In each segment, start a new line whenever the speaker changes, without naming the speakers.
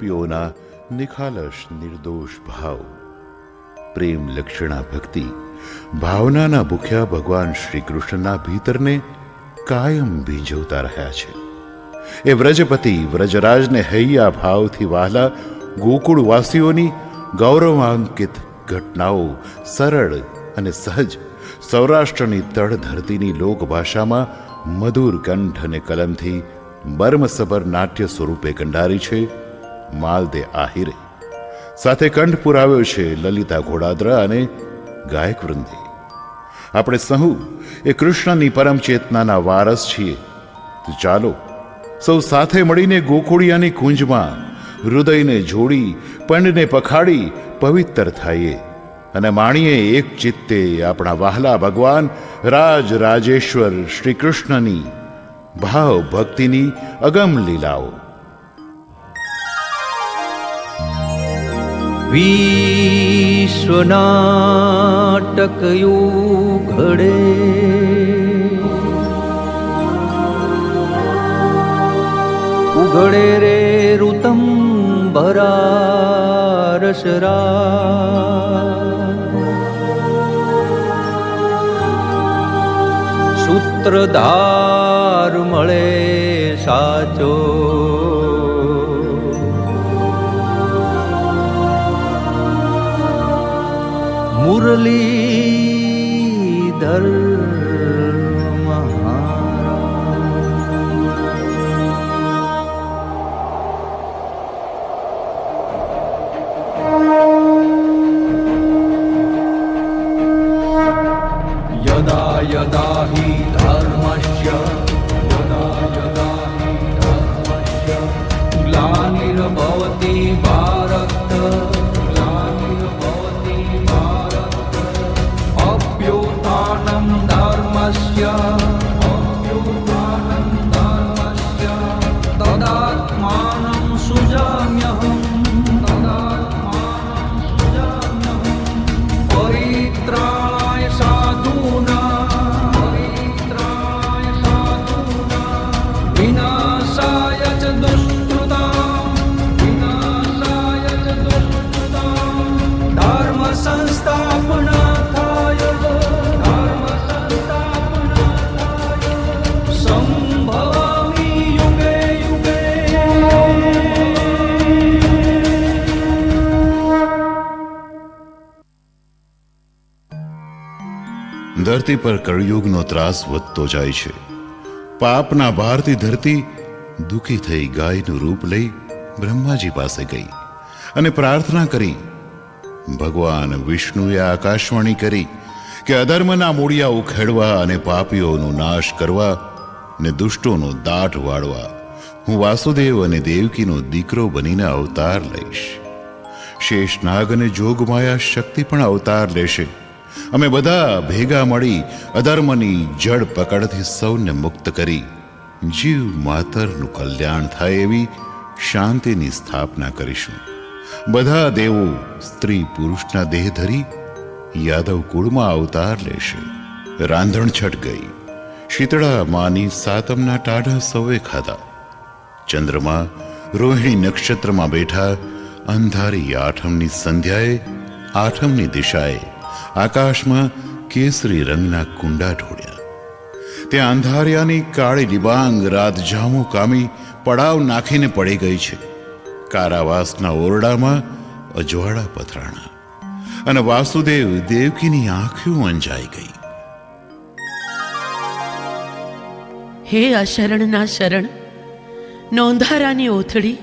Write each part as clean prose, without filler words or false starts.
ગોપીઓના નિખાલસ નિર્દોષ ભાવ, પ્રેમ લક્ષણા ભક્તિ ભાવનાના ભૂખ્યા ભગવાન શ્રી કૃષ્ણના ભીતરને કાયમ ભીંજવતા રહ્યા છે. એ વ્રજપતિ વ્રજરાજને હૈયા ભાવથી વહાલા ગોકુળવાસીઓની ગૌરવાંકિત ઘટનાઓ સરળ અને સહજ સૌરાષ્ટ્રની તળ ધરતીની લોકભાષામાં મધુર કંઠ અને કલમથી બર્મસભર નાટ્ય સ્વરૂપે કંડારી છે માલદે આહિરે. સાથે કંઠ પુરાવ્યો છે લલિતા ઘોડાદરા અને ગાયક વૃંદે. આપણે સહુ એ કૃષ્ણની પરમ ચેતનાના વારસ છીએ. તો ચાલો સૌ સાથે મળીને ગોકુળિયાની કુંજમાં હૃદયને જોડી પંડને પખાડી પવિત્ર થઈએ અને માણીએ એક ચિત્તે આપણા વહાલા ભગવાન રાજ રાજેશ્વર શ્રી કૃષ્ણની ભાવ ભક્તિની અગમ લીલાઓ.
વિશ્વનાટક યુગડે ઉઘડે રે ઋતમ ભરારસરા સૂત્રધાર મળે સાચો મુરલીધર યદા યદા હિ ધર્મસ્ય ગ્લાનિર્ભવતિ ભારત ધર્મસ્ય તદાત્માनं સુજામ્યહં પરિત્રાણાય સાધૂનાં વિનાશાય ચ દુષ્કૃતાં ધર્મ સંસ્થાપનાર્થાય
ધરતી પર કળયુગનો ત્રાસ વધતો જાય છે. પાપના ભારથી ધરતી દુઃખી થઈ ગાયનું રૂપ લઈ બ્રહ્માજી પાસે ગઈ અને પ્રાર્થના કરી. ભગવાન વિષ્ણુએ આકાશવાણી કરી કે અધર્મના મૂળિયા ઉખેડવા અને પાપીઓનો નાશ કરવા ને દુષ્ટોનો દાઢ વાળવા હું વાસુદેવ અને દેવકીનો દીકરો બનીને અવતાર લઈશ. શેષનાગ અને જોગમાયા શક્તિ પણ અવતાર લેશે. અમે બધા ભેગા મળી અધર્મની જડ પકડથી સૌને મુક્ત કરી જીવ માતરનું કલ્યાણ થાય એવી શાંતિની સ્થાપના કરીશું. બધા દેવો સ્ત્રી પુરુષના દેહ ધરી યાદવ કુળમાં અવતાર લેશે. રાંધણ છટ ગઈ. શીતળા માની સાતમના ટાઢા સૌએ ખાધા. ચંદ્રમા રોહિણી નક્ષત્રમાં બેઠા અંધારી આઠમની સંધ્યાએ આઠમની દિશાએ આકાશમાં કેસરી રંગના કુંડા ઢોળ્યા. ત્યાં અંધારિયાની કાળી ડિબાંગ રાત જામો કામી પડાવ નાખીને પડી ગઈ છે. કારાવાસના ઓરડામાં અજવાળા પથરાણા અને વાસુદેવ દેવકીની આંખો અંજાઈ ગઈ.
હે અશરણના શરણ, નોંધારાની ઓથડી,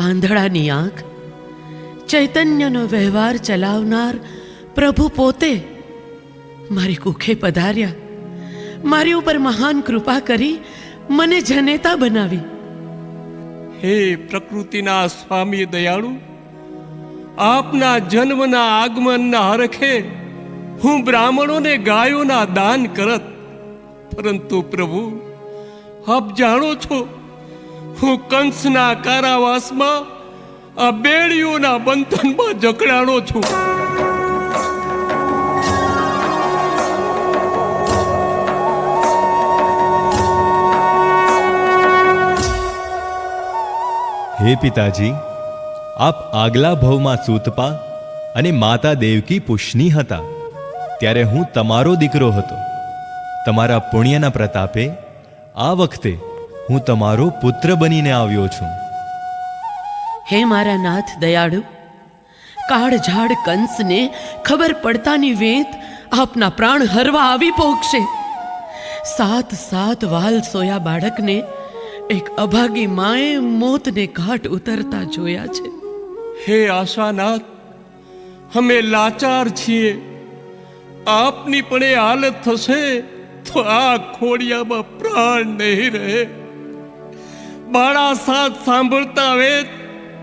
આંધળાની આંખ, ચૈતન્યનો વ્યવહાર ચલાવનાર પ્રભુ પોતે મારી કુખે પધાર્યા. મારી ઉપર મહાન કૃપા કરી મને જનેતા બનાવી.
હે પ્રકૃતિના સ્વામી દયાળુ, આપના જન્મના આગમનના હરખે હું બ્રાહ્મણોને ગાયોના દાન કરત, પરંતુ પ્રભુ આપ જાણો છો હું કંસના કારાવાસમાં આ બેડીઓના બંધનમાં જકડાણો છું.
હે પિતાજી, આપ આગલા ભવમાં સૂતપા અને માતા દેવકી પુષ્ની હતા, ત્યારે હું તમારો દીકરો હતો. તમારા પુણ્યના પ્રતાપે આ વખતે હું તમારો પુત્ર બનીને આવ્યો છું.
હે મારા નાથ દયાળુ, કાળઝાડ કંસને ખબર પડતાની વેત આપના પ્રાણ હરવા આવી પોગશે. 7 વાલ સોયા બાળકને એક અભાગી માએ મોતને ઘાટ ઉતરતા જોયા છે.
હે આશાનાથ, અમે લાચાર છીએ. આપની પણ એ હાલત થશે તો આ ખોડિયામાં પ્રાણ નહીં રહે. બાળા સાથ સાંભળતા વેત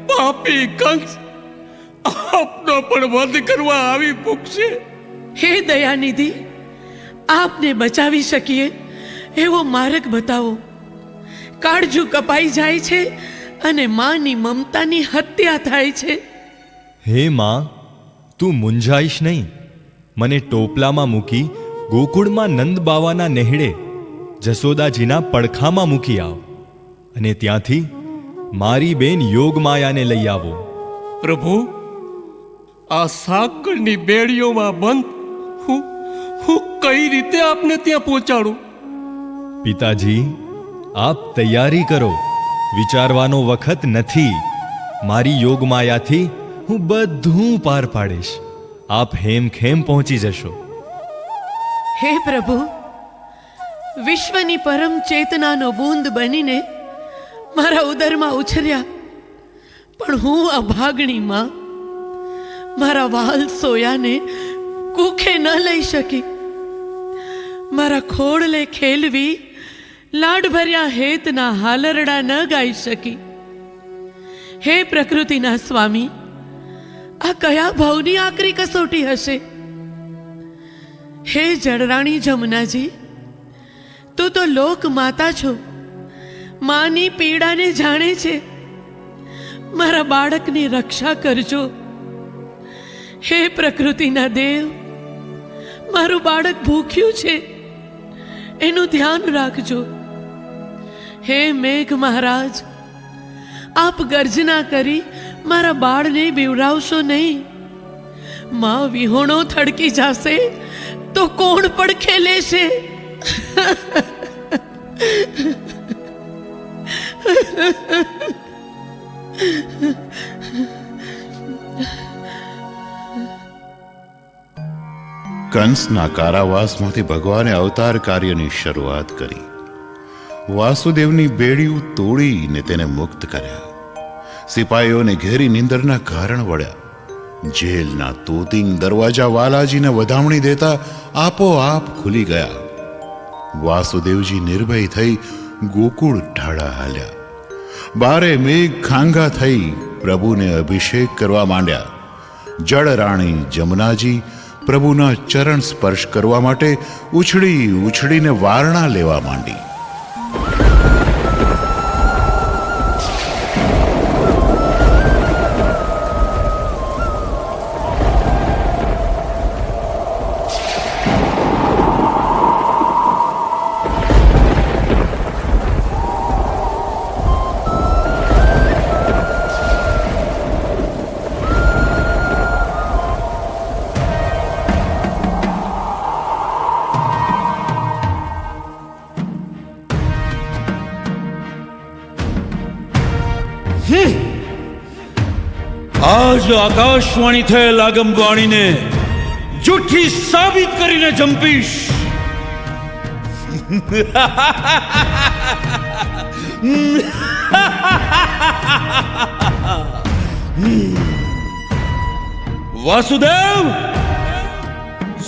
પાપી કંસ આપનો પણ વધ કરવા આવી પૂછશે.
હે દયાનિધિ, આપને બચાવી શકીએ એવો માર્ગ બતાવો. કાળજું કપાઈ જાય છે અને માની મમતાની હત્યા થાય છે.
હે માં, તું મૂંઝાઈશ નહીં. મને ટોપલામાં મૂકી ગોકુળમાં નંદ બાવાના નેહડે જસોદાજીના પડખામાં મૂકી આવ, અને ત્યાંથી મારી બેન યોગમાયાને લઈ આવો.
પ્રભુ, આ સાંકળની બેડીઓમાં બંધ હું કઈ રીતે આપને ત્યાં પહોંચાડું?
પિતાજી, આપ તૈયારી કરો. વિચારવાનો વખત નથી. મારી યોગમાયાથી હું બધું પાર પાડીશ. આપ હેમખેમ પહોંચી જશો.
હે પ્રભુ, વિશ્વની પરમ ચેતનાનો બૂંદ બનીને મારા ઉદરમાં ઉછર્યા, પણ હું અભાગણી માં મારા વાલ સોયાને કુખે ન લઈ શકી. મારા ખોળલે ખેલવી લાડભર્યા હેતના હાલરડા ન ગાઈ શકી. હે પ્રકૃતિના સ્વામી, આ કયા ભાવની આકરી કસોટી હશે? હે જળરાણી જમુનાજી, તું તો લોક માતા છો, માની પીડાને જાણે છે. મારા બાળકની રક્ષા કરજો. હે પ્રકૃતિના દેવ, મારું બાળક ભૂખ્યું છે, એનું ધ્યાન રાખજો. હે મેઘ મહારાજ, આપ ગર્જના કરી મારા બાળને બીવડાવશો નહીં. માં વિહોણો થડકી જશે તો કોણ પડખે લેશે?
કંસના કારાવાસમાંથી ભગવાને અવતાર કાર્યની શરૂઆત કરી. વાસુદેવની બેડીયું તોડીને તેને મુક્ત કર્યા. સિપાહીઓને ઘેરી નિંદરના કારણ વળ્યા. જેલના તોતિંગ દરવાજા વાલાજીને વધામણી દેતા આપોઆપ ખુલી ગયા. વાસુદેવજી નિર્ભય થઈ ગોકુળ ઢાળા હાલ્યા. 12 મેઘ ખાંગા થઈ પ્રભુને અભિષેક કરવા માંડ્યા. જળ રાણી જમુનાજી પ્રભુના ચરણ સ્પર્શ કરવા માટે ઉછળી ઉછળીને વારણા લેવા માંડી.
આજ આકાશવાણી થયેલ આગમવાણીને જૂઠી સાબિત કરીને જંપીશ. વાસુદેવ,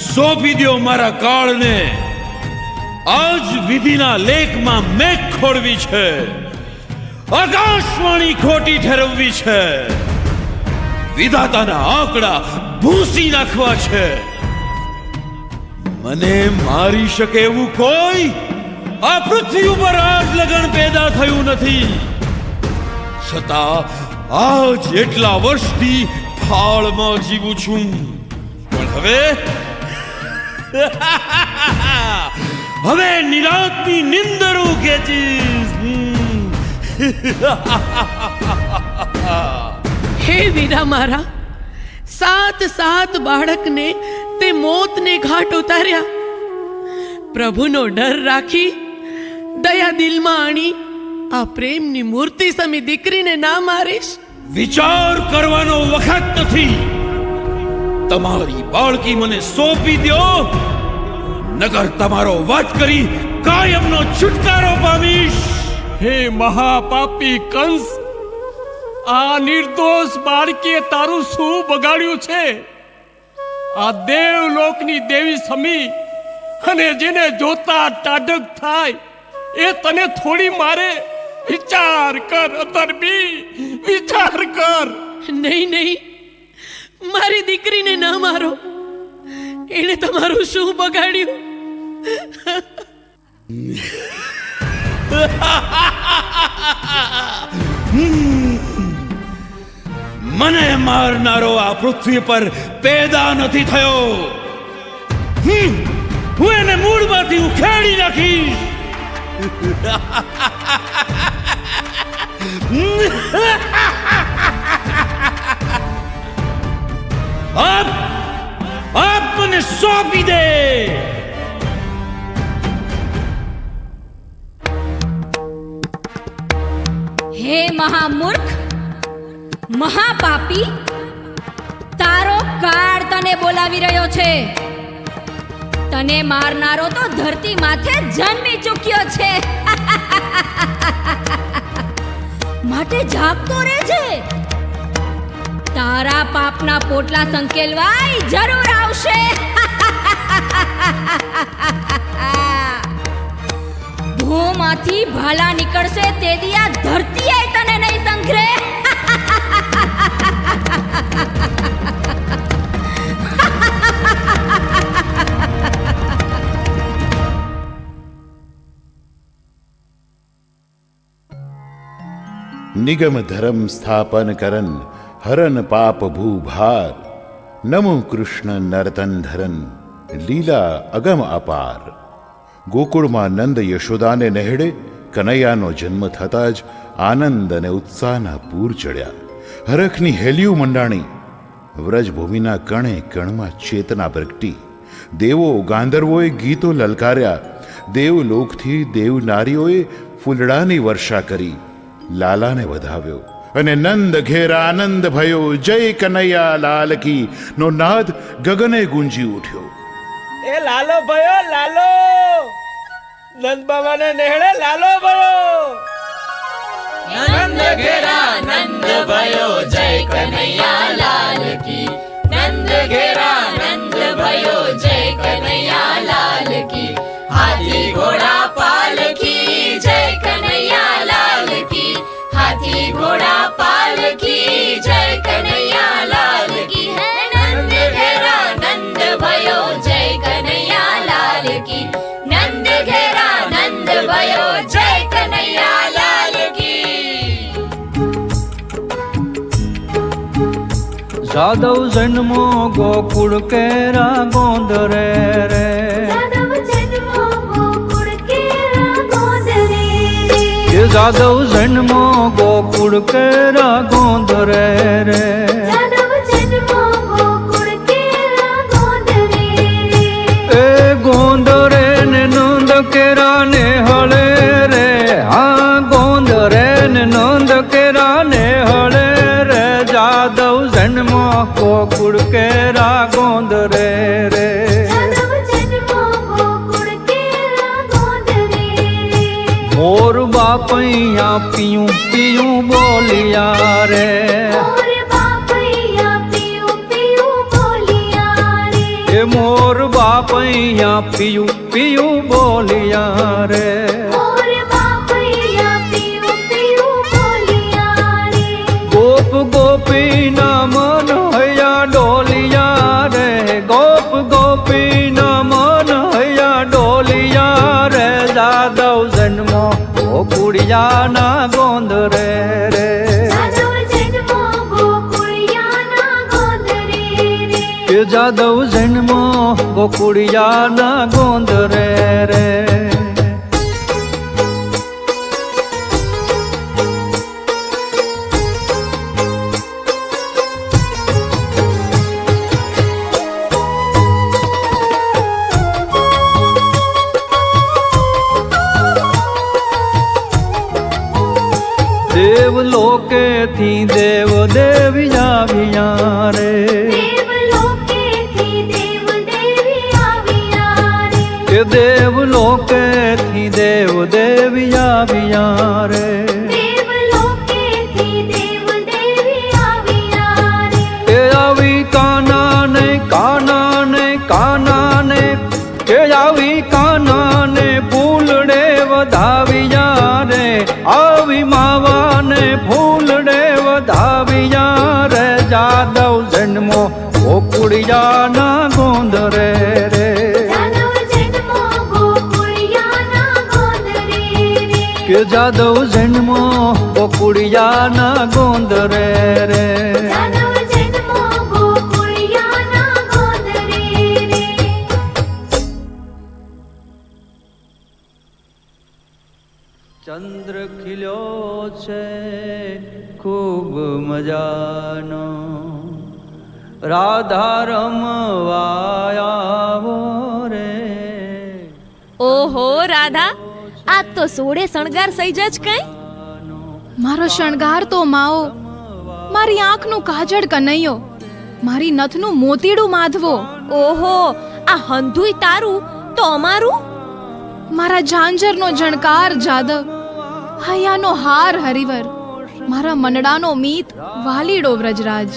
સોંપી દો મારા કાળને. આજ વિધિના લેખમાં મેઘ ખોડવી છે, આકાશવાણી ખોટી ઠેરવવી છે, વિધાતાના આંકડા ભૂંસી નાખવા છે. મને મારી શકે એવું કોઈ આ પૃથ્વી ઉપર આજ લગન પેદા થયું નથી. છતાં આજ એટલા વર્ષથી ફાળમાં જીવું છું. પણ હવે નિરાંતની નિંદરું ખેંચીશ.
હે વીરા મારા, 7 બાળકને તે મોતને ઘાટ ઉતાર્યા. પ્રભુનો ડર રાખી દયા દિલમાં આણી આ પ્રેમની મૂર્તિ સમી દીકરીને ના મારીશ?
વિચાર કરવાનો વખત નથી. તમારી બાળકી મને સોંપી દો, નગર તમારો વધ કરી કાયમનો છુટકારો પામીશ.
હે મહાપાપી કંસ, આ નિર્દોષ બાળકીએ તારું શું બગાડ્યું છે? આ દેવલોકની દેવી સમી અને જેને જોતા ટાઢક થાય એ તને થોડી મારે? વિચાર કર અધર્મી, વિચાર કર.
નહીં, મારી દીકરીને ના મારો. એણે તમારું શું બગાડ્યું?
મને મારનારો આ પૃથ્વી પર પેદા નથી થયો. હું એને મૂળમાંથી ઉખેડી નાખીશ. આપ મને સોંપી દે.
હે મહામૂર્ખ, મહાપાપી, તારો કાળ તને બોલાવી રહ્યો છે. તને મારનારો તો ધરતી માથે જન્મી ચૂક્યો છે. માટે જાગતો રહેજે. તારા પાપના પોટલા સંકેલવાય જરૂર આવશે. ભૂમાંથી ભાલા નીકળશે તે દિયા ધરતીએ તને નહીં સંઘરે.
નિગમ ધર્મ સ્થાપન કરન હરન પાપ ભૂભાર. નમો કૃષ્ણ નર્તન ધરન લીલા અગમ અપાર. ગોકુળમાં નંદ યશોદાને નેહડે કનૈયાનો જન્મ થતાં જ આનંદ અને ઉત્સાહના પૂર ચડ્યા. હરખની હેલિયું મંડાણી. વ્રજભૂમિના કણે કણમાં ચેતના પ્રગટી. દેવો ગાંધર્વોએ ગીતો લલકાર્યા. દેવલોકથી દેવનારીઓએ ફૂલડાની વર્ષા કરી. લાલાને વધાવ્યો અને નંદ ઘેર આનંદ ભયો. જય કનૈયા લાલ કી નો નાદ ગગને ગુંજી ઉઠ્યો.
એ લાલો ભયો લાલો, નંદ બાબાને નેહળે લાલો ભયો.
નંદ ઘેરા નંદ ભયો જય કનૈયા લાલ કી. નંદ ઘેરા નંદ ભયો જય કનૈયા લાલ કી. હાથી ઘોડા પાલખી જય કનૈયા લાલ કી. હાથી ઘોડા પાલખી જય કનૈયા લાલ કી. નંદ ઘેરા નંદ ભયો જય કનૈયા લાલ કી. નંદ ઘેરા નંદ ભયો જય કનૈયા લાલ કી.
જાદવ જન્મો ગોકુળ કેરા ગોંદરે રે. જાદવ જન્મો ગોકુળ કેરા ગોંદરે રે. એ ગોંદરે ને નંદ કેરા ને હળે રે. હા ગોંદરે ને નંદ કેરા ને હળે રે. જાદવ જન્મો ગોકુળ કેરા ગોંદરે રે. મોર બાપૈયા પિયું પિયું બોલિયા રે. એ મોર બાપૈયા પિયું પિયું બોલિયા રે. ગોપ ગોપી ના મન હૈયા ડોલિયા રે. ગોપ ગોપી ના મન હૈયા ડોલિયા રે. જાદવ જન્મો ગોકુળિયા ના ગોંદરે રે. જાદવ જન્મો ગોકુળિયા ના ગોંદરે રે. લોકેથી દેવ દેવી આવ્યા રે
દેવલોકેથી દેવ દેવી આવ્યા રે
કે દેવ લોકેથી દેવ દેવી આવ્યા રે
દેવલોકેથી દેવ દેવી આવ્યા રે
કે આવી કાનાને કાનાને કાનાને કે આવી કાનાને ફૂલડે વધાવ્યા રે આવી માવાને ફૂલડે વધાવ્યા રે જાદવ જન્મો ગોકુળિયાના ગોંદરે રે
જાદવ જન્મો ગોકુળિયાના ગોંદરે રે
કે જાદવ જન્મો ગોકુળિયાના ગોંદરે રે
જાદવ જન્મો ગોકુળિયાના ગોંદરે રે
ચંદ્ર ખીલ્યો છે ખૂબ મજાનો રાધા રમવાયાવો રે
ઓહો રાધા આજ તો સોળે શણગાર સઈ જ કઈ
મારો શણગાર તો માઓ, મારી આંખનું કાજળ કનૈયો, મારી નથનું મોતીડું માધવો,
ઓહો આ હંધુય તારું તો અમારું
મારા ઝાંઝરનો જણકાર જાદવ, હૈયાનો હાર હરિવર, મારા મનડાનો મીત વાલીડો વ્રજરાજ.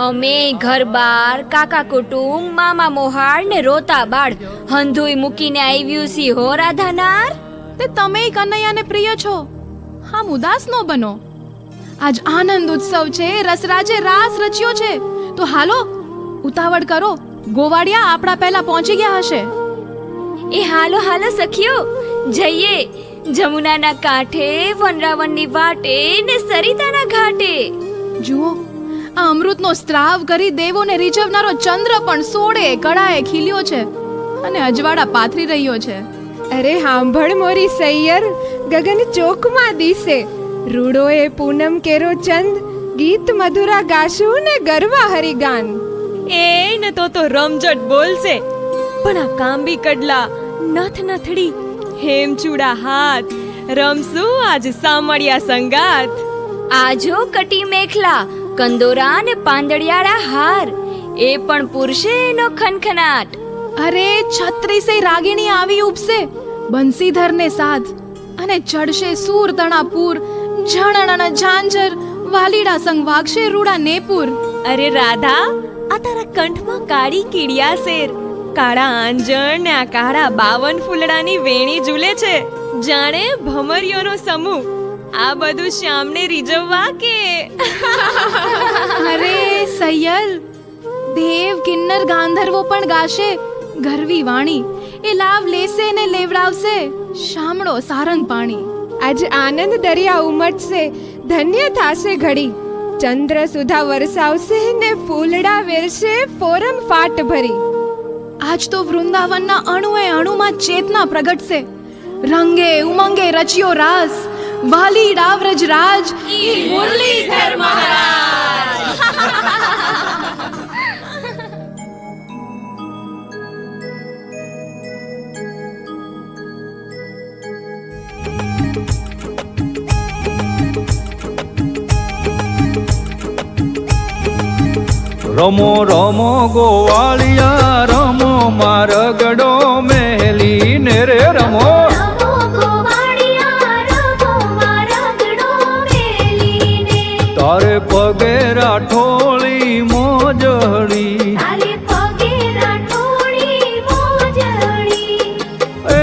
અમે ઘર બાર કાકા કુટુંબ મામા મોહાળ ને રોતા બાળ હંધુય મૂકીને આવ્યું સી હો રાધાનાર.
તે તમે કનૈયાને પ્રિય છો, આમ ઉદાસ નો બનો. આજ આનંદ ઉત્સવ છે, રસરાજે રાસ રચ્યો છે, તો હાલો ઉતાવળ કરો, ગોવાળિયા આપણા પહેલા પહોંચી ગયા હશે.
એ હાલો હાલો સખીઓ જઈએ જમુનાના કાંઠે વનરાવનની વાટે ને સરિતાના ઘાટે.
જુઓ આ અમૃતનો સ્ત્રાવ કરી દેવોને રીઝવનારો ચંદ્ર પણ સોળે કળાએ ખીલ્યો છે અને અજવાળા પાથરી રહ્યો છે.
અરે હાંભળ મોરી સૈયર, ગગન ચોકમાં દિસે રૂડોએ પૂનમ કેરો ચંદ, ગીત મધુરા ગાશું ને ગરવા હરિગાન.
એ ને તો રમઝટ બોલશે, પણ આ કાંબી કડલા નથ નથડી હેમચૂડા હાથ રમશું આજ સામળિયા સંગાત. આજો કટી મેખલા કંદોરા ને પાંદડિયાળા હાર, એ પણ પુરુષે એનો ખનખનાટ.
અરે 36 રાગીણી આવી ઉપસે બંસીધર ને સાથ, અને ચડશે સૂર તણાપુર, ઝણણ ઝાંઝર વાલીડા સંગ વાગશે રૂડા નેપુર.
અરે રાધા આ તારા કંઠમાં કાળી કીડિયા શેર, કાળા આંજણ ને આ કાળા 52 ફૂલડાની વેણી ઝૂલે છે, જાણે ભમરીઓનો સમૂહ. આ બધું શ્યામને રીઝવવા કે
અરે સૈયર, દેવ કિન્નર ગાંધર્વો પણ ગાશે ગરવી વાણી, એ લાવ લેશે ને લેવડાવશે શામળો સારંગ પાણી.
આજ આનંદ દરિયા ઉમટશે, ધન્ય થાશે ઘડી, ચંદ્ર સુધા વરસાવશે ને ફૂલડા વેરશે ફોરમ ફાટ ભરી.
આજ તો વૃંદાવનના અણુએ અણુમાં ચેતના પ્રગટશે, રંગે ઉમંગે રચ્યો રાસ, વાલી ડાવ્રજ રાજ ઈ મુરલીધર મહારાજ.
રમો રમો ગોવાળિયા રમો, મારગડો મેલી ને રે રમો.
રમો ગોવાળિયા રમો મારગડો મેલીને,
તારે પગે રાઠોળી મોજડી,
તારે પગે રાઠોળી મોજડી.
એ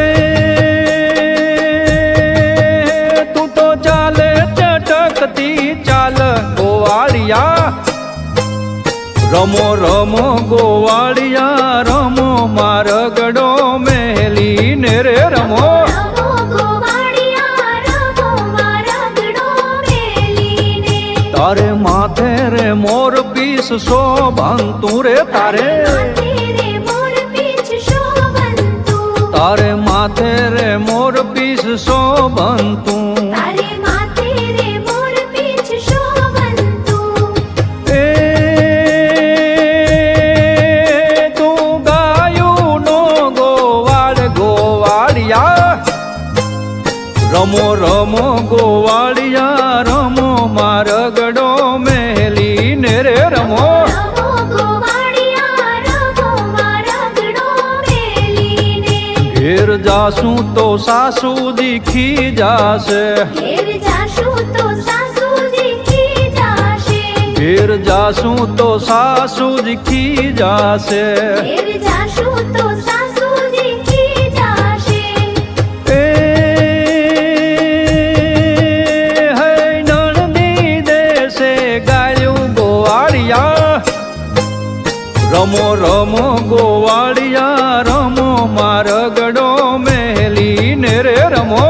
તું તો ચાલે ચટકતી ચાલ ગોવાળિયા. રમો રમો ગોવાળિયા રમો, મારગડો મેલી ને રે રમો.
રમો ગોવાળિયા રમો મારગડો મેલીને,
તારે માથે રે મોર પીસ શોભંતું રે, તારે
માથે રે મોર પીછ શોભંતું,
તારે માથે રે મોર પીસ શોભંતું.
તારે માથે રે મોર પીછ શોભંતું.
એ તું ગાયું નો ગોવાળ ગોવાળિયા. રમો રમો ગોવાળિયા રમો, મારગ ઘેર જાશું તો સાસુ દીખી જાશે,
ઘેર જાશું તો સાસુ દીખી જાશે,
ઘેર જાશું તો સાસુ દીખી જાશે.
ઘેર જાશું તો સાસુ દીખી જાશે.
એ હે નણંદી દેશે ગાયું ગોવાળિયા, રમો રમો ગોવાળિયા રમો, મારગડો મેલીને રે રમો.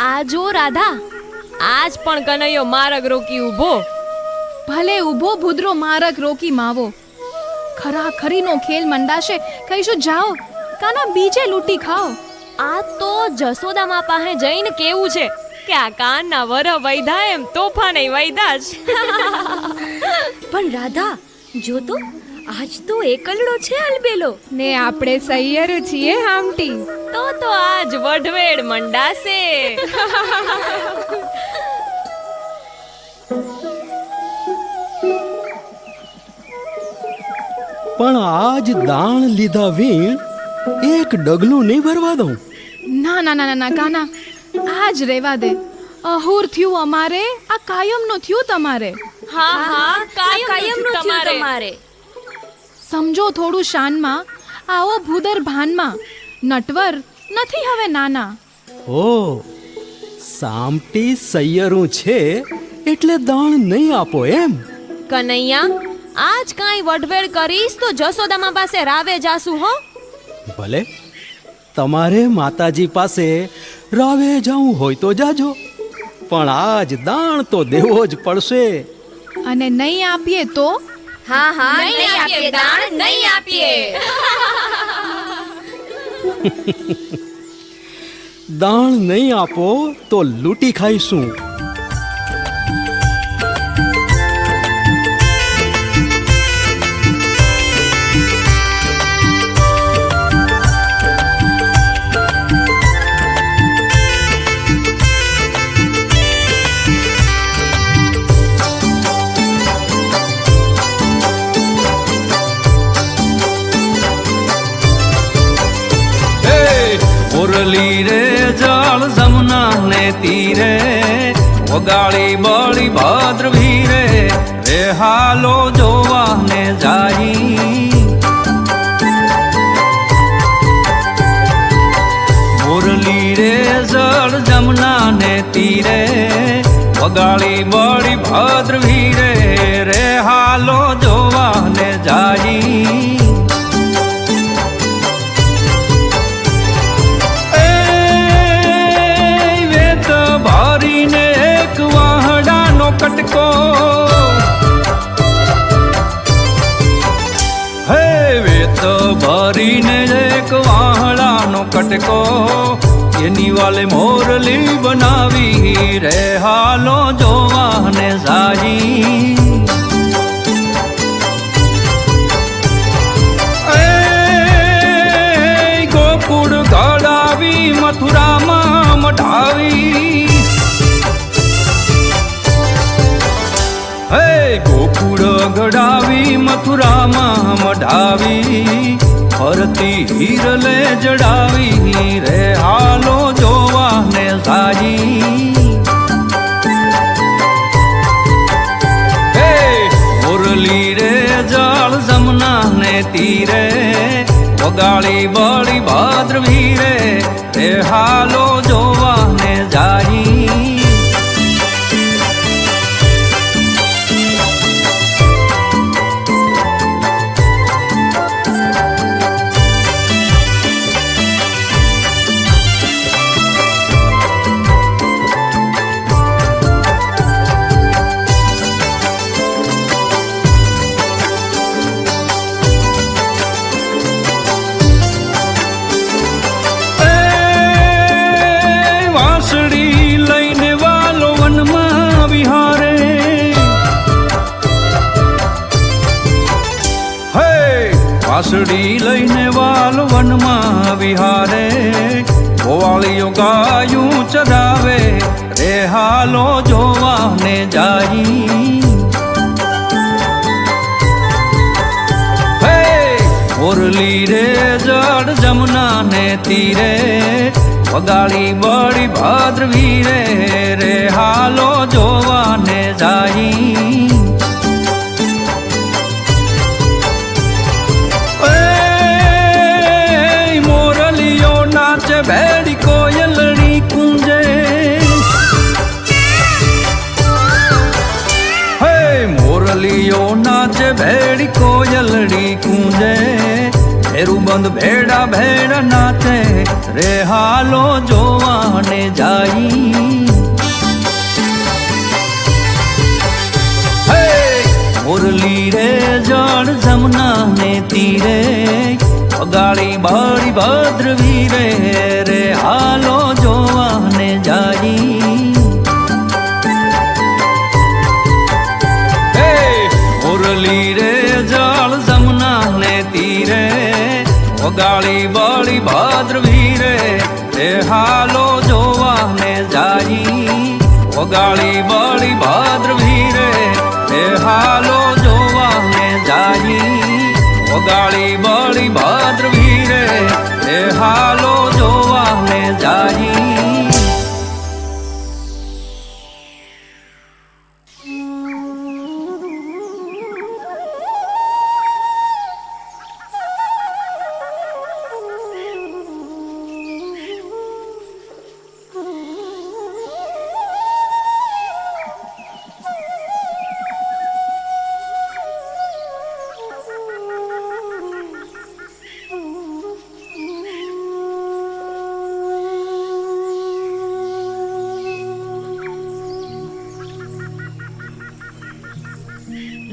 આ જો રાધા, આજ પણ કનૈયો માર્ગ રોકી ઊભો.
ભલે ઊભો ભૂદરો મારક રોકી માવો. ખરા ખરીનો ખેલ મંડાશે, કહીશું જાઓ કાના બીજે લૂંટી ખાઓ.
આ તો જસોદામાં પાસે જઈને કેવું છે કે આ કાનના વર વૈધા એમ તોફાને વૈધા જ.
પણ રાધા જો તો આજ તો એકલડો છે અલબેલો.
ને આપણે સૈયર છીએ આમટી.
તો આજ વઢવેડ મંડાશે.
પણ આજ દાણ લીધા વીણ એક ડગલું નહીં ભરવા દઉં.
ના ના ના ના કાના, આજ રેવા દે. અહુર થયું અમારે, આ કાયમનું થયું તમારે.
હા હા, કાયમનું થયું તમારે.
સમજો થોડું શાનમાં, આવો ભૂદર ભાનમાં. નટવર નથી હવે નાના.
ઓ સામટી સૈયરું છે એટલે દાણ નહીં આપો એમ?
કનૈયા, આજ કાંઈ વઢવેડ કરીશ તો જસોદામાં પાસે રાવે જાસુ હો.
ભલે, તમારે માતાજી પાસે રાવે જવું હોય તો જાજો, પણ આજ દાણ તો દેવો જ પડશે.
અને નહીં આપીએ તો?
હા હા, નહીં આપીએ દાણ, નહીં આપીએ.
દાણ નહીં આપો તો લૂંટી ખાઈશું.
મુરલી રે જળ જમના ને તીરે, વગાડી બળી ભાદ્રવી રે, રે હાલો જોવા ને જાઈ. મુરલી રે જળ જમના ને તીરે, વગાડી બળી ભાદ્રવી રે, રે હાલો જોવા ને જાઈ. કટકો હે વેત ભરીને એક વાહડાનો કટકો, એની વાલે મોરલી બનાવી રે હાલો જોવાને જાઈ. ગોકુળ ગળાવી મથુરામાં મઢાવી, હે ગોકુળ ગઢાવી મથુરામાં મઢાવી, ફરતી હીરલે જડાવી રે હાલો જોવાને જાઈ. હે મુરલી રે જળ જમના ને તીરે, વગાડી બળી ભાદ્રવી રે, રે હાલો જોવાને જાઈ. વાસળી લઈને વાલ વનમાં વિહારે, ગોવાળિયો ગાયું ચરાવે રે હાલો જોવાને જાઈ હે મોરલી રે જડ જમના ને તીરે વગાડી બળી ભાદ્રવી રે હાલો જોવાને જાઈ મોરલીઓ નાચે ભેડી કોયલડી કુંજે હે મોરલીઓ નાચે ભેડી કોયલડી કુંજે ભેરું બંધ ભેડા ભેડા નાચે રે હાલો જોવાને જાઈ હે મોરલી રે જળ જમના ને તીરે વગાડી બળી ભદ્રવી રે હાલો જોવાને જાઈ હે મુરલી રે જળ જમના ને તીરે વગાડી બળી ભદ્રવી રે હાલો જોવાને જાઈ વગાડી બળી ભદ્રવી રે હાલો જોવાને જાઈ વગાડી બળી ભાદ્રવી રે હાલો જોવાને જાઈ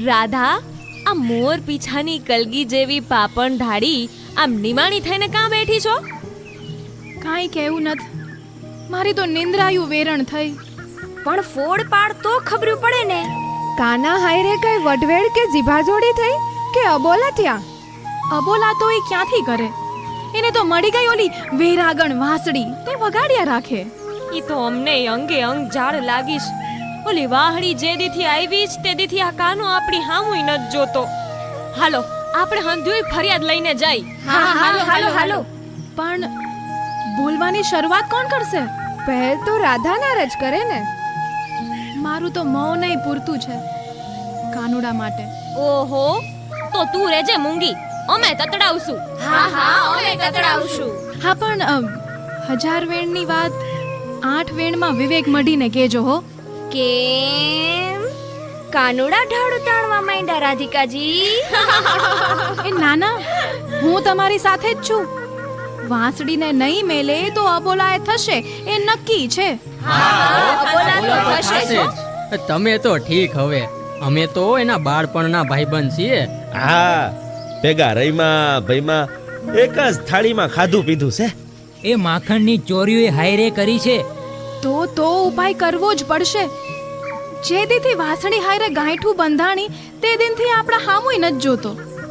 રાધા, આ મોર પીછાની કલગી જેવી પાપણ ઢાળી આમ નિમાણી થઈને કાં બેઠી છો?
કાંઈ કહેવું નથી, મારી તો નિંદ્રાયું વેરણ થઈ.
પણ ફોડ પાડ તો ખબરું પડે ને.
કાના હાયરે કઈ વઢવેડ કે જીભાજોડી થઈ કે અબોલા થયા?
અબોલા તો એ ક્યાંથી કરે? એને તો મળી ગઈ ઓલી વેરાગણ વાંસળી, તે વગાડ્યા રાખે.
ઈ તો અમને અંગે અંગ ઝાડ લાગીશ. ઓલી વાહડી જે દીથી આવી જ તે દીથી આ કાનો આપણી હામુય ન જોતો. હાલો આપણે હંધ્યોય ફરિયાદ લઈને જાય.
હા હાલો હાલો હાલો.
પણ બોલવાની શરૂઆત કોણ કરશે?
પહેલ તો રાધાના જ કરે ને.
મારું તો મૌન નહીં પૂરતું છે કાનુડા માટે.
ઓહો, તો તું રેજે મૂંગી, અમે તતડાવશું.
હા હા અમે તતડાવશું.
હા પણ 1000 વેણની વાત 8 વેણમાં વિવેક મઢીને કેજો હો.
કેમ કાનુડા ઢાળું તાણવા માંડ્યા રાધિકાજી?
એ નાના, હું તમારી સાથે જ છું. વાંસડીને નહીં મેલે તો અબોલાએ થશે એ નક્કી છે.
તમે તો ઠીક, હવે અમે તો એના બાળપણના ભાઈબંધ છીએ.
હા, ભેગા રહીમાં ભાઈમાં એક જ થાળીમાં ખાધું પીધું છે.
એ માખણની ચોરીઓ હાયરે કરી છે.
તો ઉપાય કરવો જ પડશે. જે દીથી વાસણી હાયરે ગાંઠું બંધાણી તે દિનથી આપણા હામુય ન જોતો.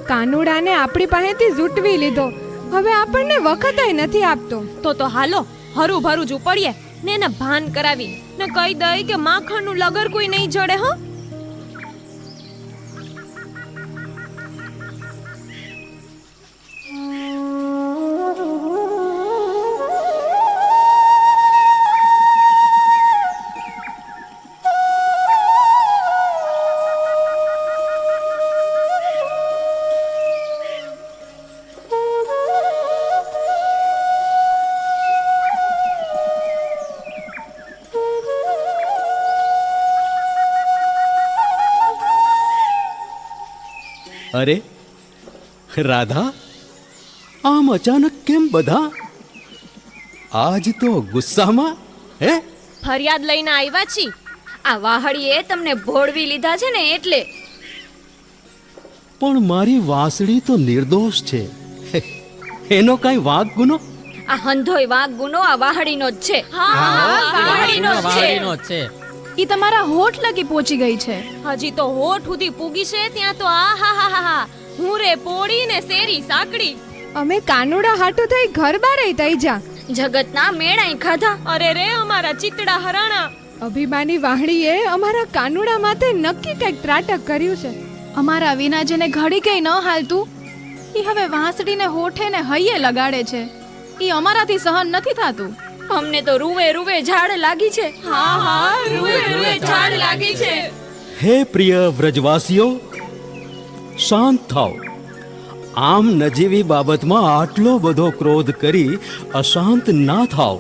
કાનુડાને આપણી પાસેથી ઝૂંટવી લીધો, હવે આપણને વખતય નથી આપતો.
તો હાલો હરું ભરું જ ઉપડીએ ને એને ભાન કરાવી ને કહી દઈ કે માખણનું લગર કોઈ નહીં જડે. હો,
અરે રાધા, આમ અચાનક કેમ બધા? આજ તો ગુસ્સામાં હે?
ફરિયાદ લઈને આવ્યા છી.
આ વાહડીએ તમને ભોળવી લીધા છે ને એટલે.
પણ મારી વાંસળી તો નિર્દોષ છે, એનો કઈ વાંક ગુનો?
આ હંધોય વાંક ગુનો આ વાહડીનો જ છે. વાહડીનો જ છે.
ઈ તમારા હોઠ લગી પહોંચી ગઈ છે.
હજી તો હોઠ સુધી પૂગી છે ત્યાં તો આ હા હા હા હું રે પોળી ને શેરી સાકડી.
અમે કાનુડા હાટુ થઈ ઘર બારે થઈ જા,
જગતના મેણાઈ ખાધા.
અરે રે અમારા ચિતડા હરાણા.
અભિમાની વાહડીએ અમારા કાનુડા માથે નક્કી કંઈક ત્રાટક કર્યું છે.
અમારા વિના જેને ઘડી કઈ ન હાલતું ઈ હવે વાંસળીને હોઠે ને હૈયે લગાડે છે. ઈ અમારાથી સહન નથી થાતું.
અમને તો રૂવે રૂવે ઝાડ લાગી છે.
હા હા રૂવે રૂવે ઝાડ લાગી છે.
હે પ્રિય વ્રજવાસીઓ, શાંત થાઓ. આમ નજીવી બાબતમાં આટલો બધો ક્રોધ કરી અશાંત ના થાઓ.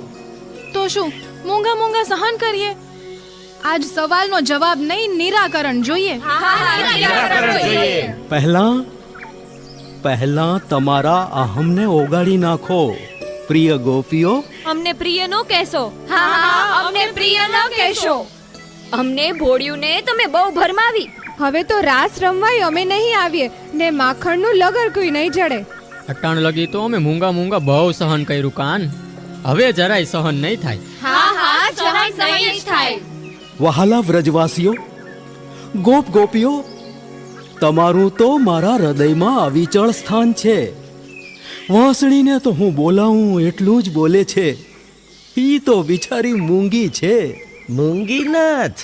તો શું મૂંગા મૂંગા સહન કરીએ? આજ સવાલનો જવાબ નહીં, નિરાકરણ જોઈએ.
પહેલા તમારા અહમને ઓગાળી નાખો. પ્રિય ગોપીઓ,
અમને પ્રિય નો કહેશો.
અમને પ્રિય ન કહેશો. અમને ભોળિયુંને તમે બહુ ભરમાવી.
હવે તો રાસ રમવાય અમે નહીં આવીએ ને માખણનું લગર કોઈ નહીં જડે.
અટાણ લગી તો અમે મૂંગા મૂંગા બહુ સહન કર્યું કાન. હવે જરાય સહન નહીં થાય.
વહાલા વ્રજવાસીઓ, ગોપ ગોપીઓ, તમારું તો મારા હૃદયમાં અવિચળ સ્થાન છે. વાંસળીને તો હું બોલાવું એટલું જ બોલે છે. ઈ તો બિચારી મૂંગી છે.
મૂંગી નાથ,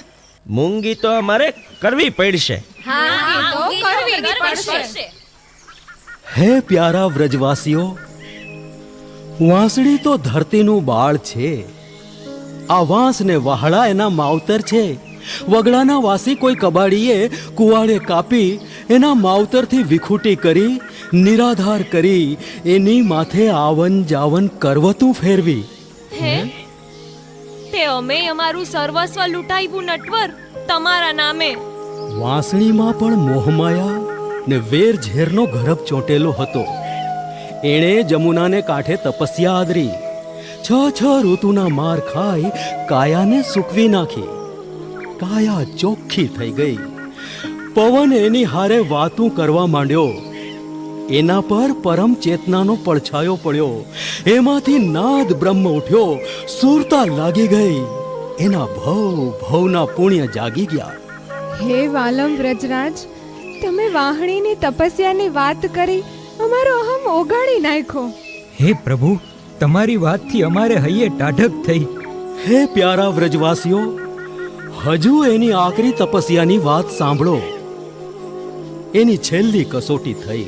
મૂંગી તો અમારે કરવી પડશે.
હે પ્યારા વ્રજવાસીઓ, વાંસળી તો ધરતીનું બાળ છે. આ વાંસ ને વહાળા એના માવતર છે. વગડાના વાસી કોઈ કબાડીએ કુવાડે કાપી એના માવતરથી વિખૂટી કરી નિરાધાર કરી એની માથે આવન જાવન કરવતું ફેરવી.
હે તે અમે અમારું સર્વસ્વ લૂંટાવ્યું નટવર તમારા નામે.
વાંસળીમાં પણ મોહમાયા ને વેર ઝેરનો ગરબ ચોંટેલો હતો. એણે જમુનાને કાંઠે તપસ્યા આદરી. 6 ઋતુના માર ખાઈ કાયાને સૂકવી નાખી. કાયા ચોખ્ખી થઈ ગઈ. પવન એની હારે વાતું કરવા માંડ્યો. એના પર પરમ ચેતનાનો પડછાયો પડ્યો. એમાંથી નાદ બ્રહ્મ ઉઠ્યો. સુરતા લાગી ગઈ. એના ભવના પુણ્ય જાગી ગયા.
હે વાલમ વ્રજરાજ, તમે વાહણીની તપસ્યાની વાત કરી અમારો અહમ ઓગાળી નાખ્યો.
હે પ્રભુ, તમારી વાતથી અમારે હૈયે ટાઢક થઈ.
હે પ્યારા વ્રજવાસીઓ, હજુ એની આકરી તપસ્યાની વાત સાંભળો. એની છેલ્લી કસોટી થઈ.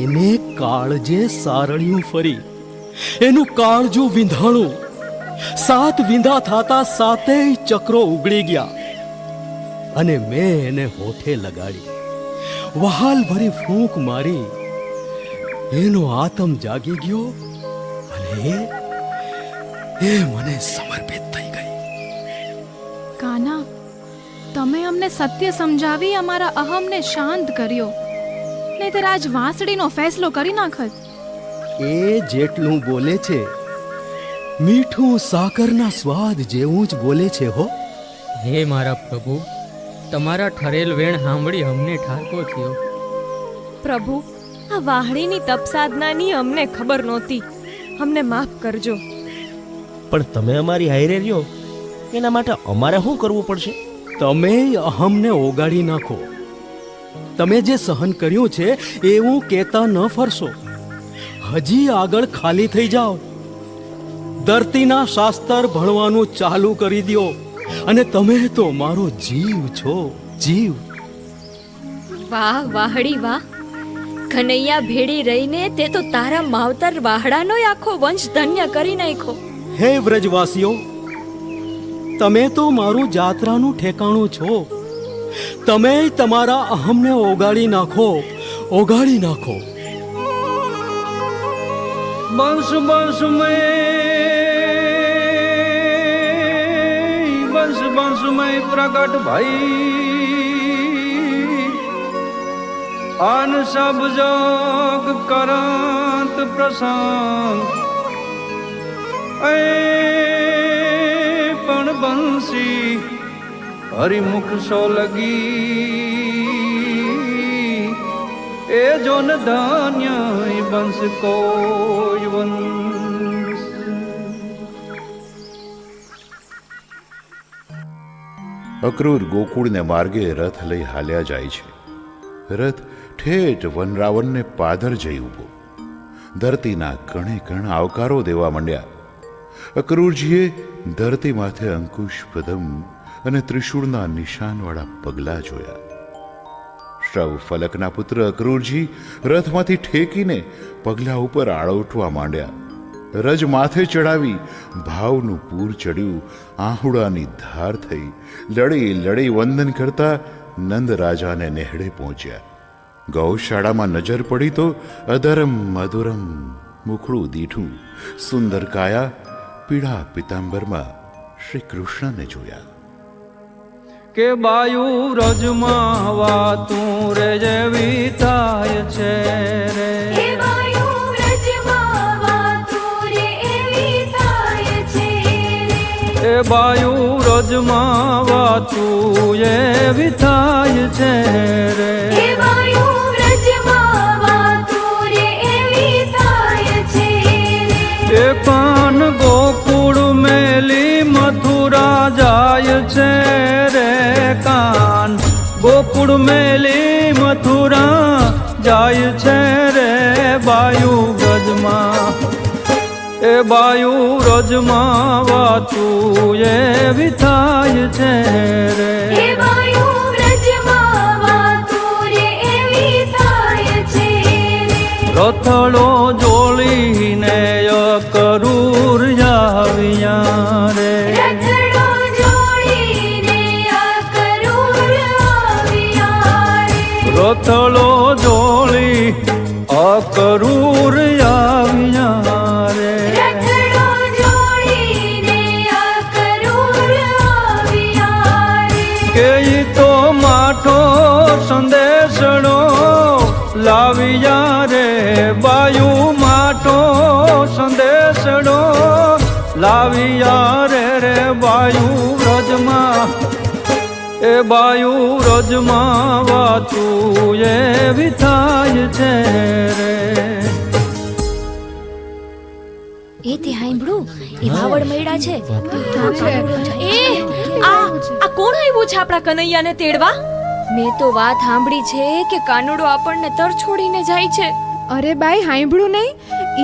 એને કાળજે સારળિયું ફરી. એનું કાળજું વિંધાણું. 7 વિંધા થાતા 7 ચક્રો ઉગડી ગયા. અને મેં એને હોઠે લગાડી. વહાલ ભરી ફૂંક મારી. એનો આતમ જાગી ગયો અને એ મને સમર્પિત થઈ ગઈ.
કાના, તમે અમને સત્ય સમજાવી અમારા અહમને શાંત કર્યો. નહીતર આજ વાંસળીનો ફેસલો કરી નાખત.
એ જેટલું બોલે છે મીઠું સાકરના સ્વાદ જેવું જ બોલે છે હો.
હે મારા પ્રભુ, તમારા ઠરેલ વેણ સાંભળી અમને ઠારકો થયો.
પ્રભુ, આ વાહડીની તપસાધનાની અમને ખબર નહોતી. અમને માફ કરજો.
પણ તમે અમારી હારે રહ્યો એના માટે અમારે શું કરવું પડશે?
તમે અહમને ઓગાળી નાખો. તમે જે સહન કર્યું છે એવું કહેતા ન ફરશો. હજી આગળ ખાલી થઈ જાઓ. ધરતીના શાસ્ત્ર ભણવાનું ચાલુ કરી દો. અને તમે તો મારો જીવ છો, જીવ.
વાહ વાહડી વાહ, કનૈયા ભેડી રહીને તે તો તારા માવતર વાહડાનો આખો વંશ ધન્ય કરી નાખ્યો.
હે વ્રજવાસીઓ, તમે તો મારું જાત્રાનું ઠેકાણું છો. તમે તમારા અહમને ઓગાળી નાખો, ઓગાળી નાખો.
બંસ બંસ મેં પ્રગટ ભાઈ આન સબ જોગ કરંત પ્રસંગ પણ બંસી હરિમુખ સો લગી એ જો ન ધન્ય બંસ કોઈ વંશ.
અક્રૂર ગોકુળને માર્ગે રથ લઈ હાલ્યા જાય છે. રથ ઠેઠ વનરાવણને પાદર જઈ ઊભો. ધરતીના કણે કણ આવકારો દેવા માંડ્યા. અક્રૂરજીએ ધરતી માથે અંકુશ પદમ અને ત્રિશૂળના નિશાનવાળા પગલા જોયા. શ્રવ ફલકના પુત્ર અક્રૂરજી રથમાંથી ઠેકીને પગલા ઉપર આળોટવા માંડ્યા. રજ માથે ચડાવી ભાવનું પૂર ચડ્યું, આહુડાની ધાર થઈ. લડી લડી વંદન કરતા નંદ રાજાને નેહડે પહોંચ્યા. ગૌશાળામાં નજર પડી તો અધરમ મધુરમ મુખડું દીઠું સુંદર કાયા પીળા પિતાંબરમાં શ્રી કૃષ્ણને જોયા.
કે બાયુ રજમાં હવા તું રે જેવી થાય છે રે.
હે વાયુ રજમાં વાતું રે એવી થાય છે રે.
એ બાયુ રજમાં વાતું એવી થાય છે રે.
હે વાયુ રજમાં વાતું રે એવી થાય છે રે.
એ પાન ગોકુળ મેલી મથુરા જાય છે રે. કાન ગોકુળ મેલી મથુરા જાય છે રે. બાયુ ગજમાં એ બાયુ રજમાં વાતું એવી થાય છે રે.
હે વાયુ રજમાં વાતું રે એવી થાય છે રે.
રથડો જોડીને અકરૂર આવ્યા રે.
રથડો જોડીને અકરૂર આવ્યા રે.
રથડો જોડી અકરૂર આવ્યા રે.
રથડો જોડીને અકરૂર આવ્યા રે.
કે ઈ તો માઠો સંદેશડો લાવ્યા રે. બાયુ માઠો સંદેશડો લાવ્યા રે. બાયુ રજમાં એ બાયુ રજમાં વાતું એવી થાય છે રે.
એ તે હાંભળું એ વાવડ મૈડા છે. એ આ કોણ આવ્યું છે આપણા કનૈયાને તેડવા? મેં તો વાત સાંભળી છે કે કાનુડો આપણને તર છોડીને જાય છે.
અરે બાઈ હાંભળું નહીં,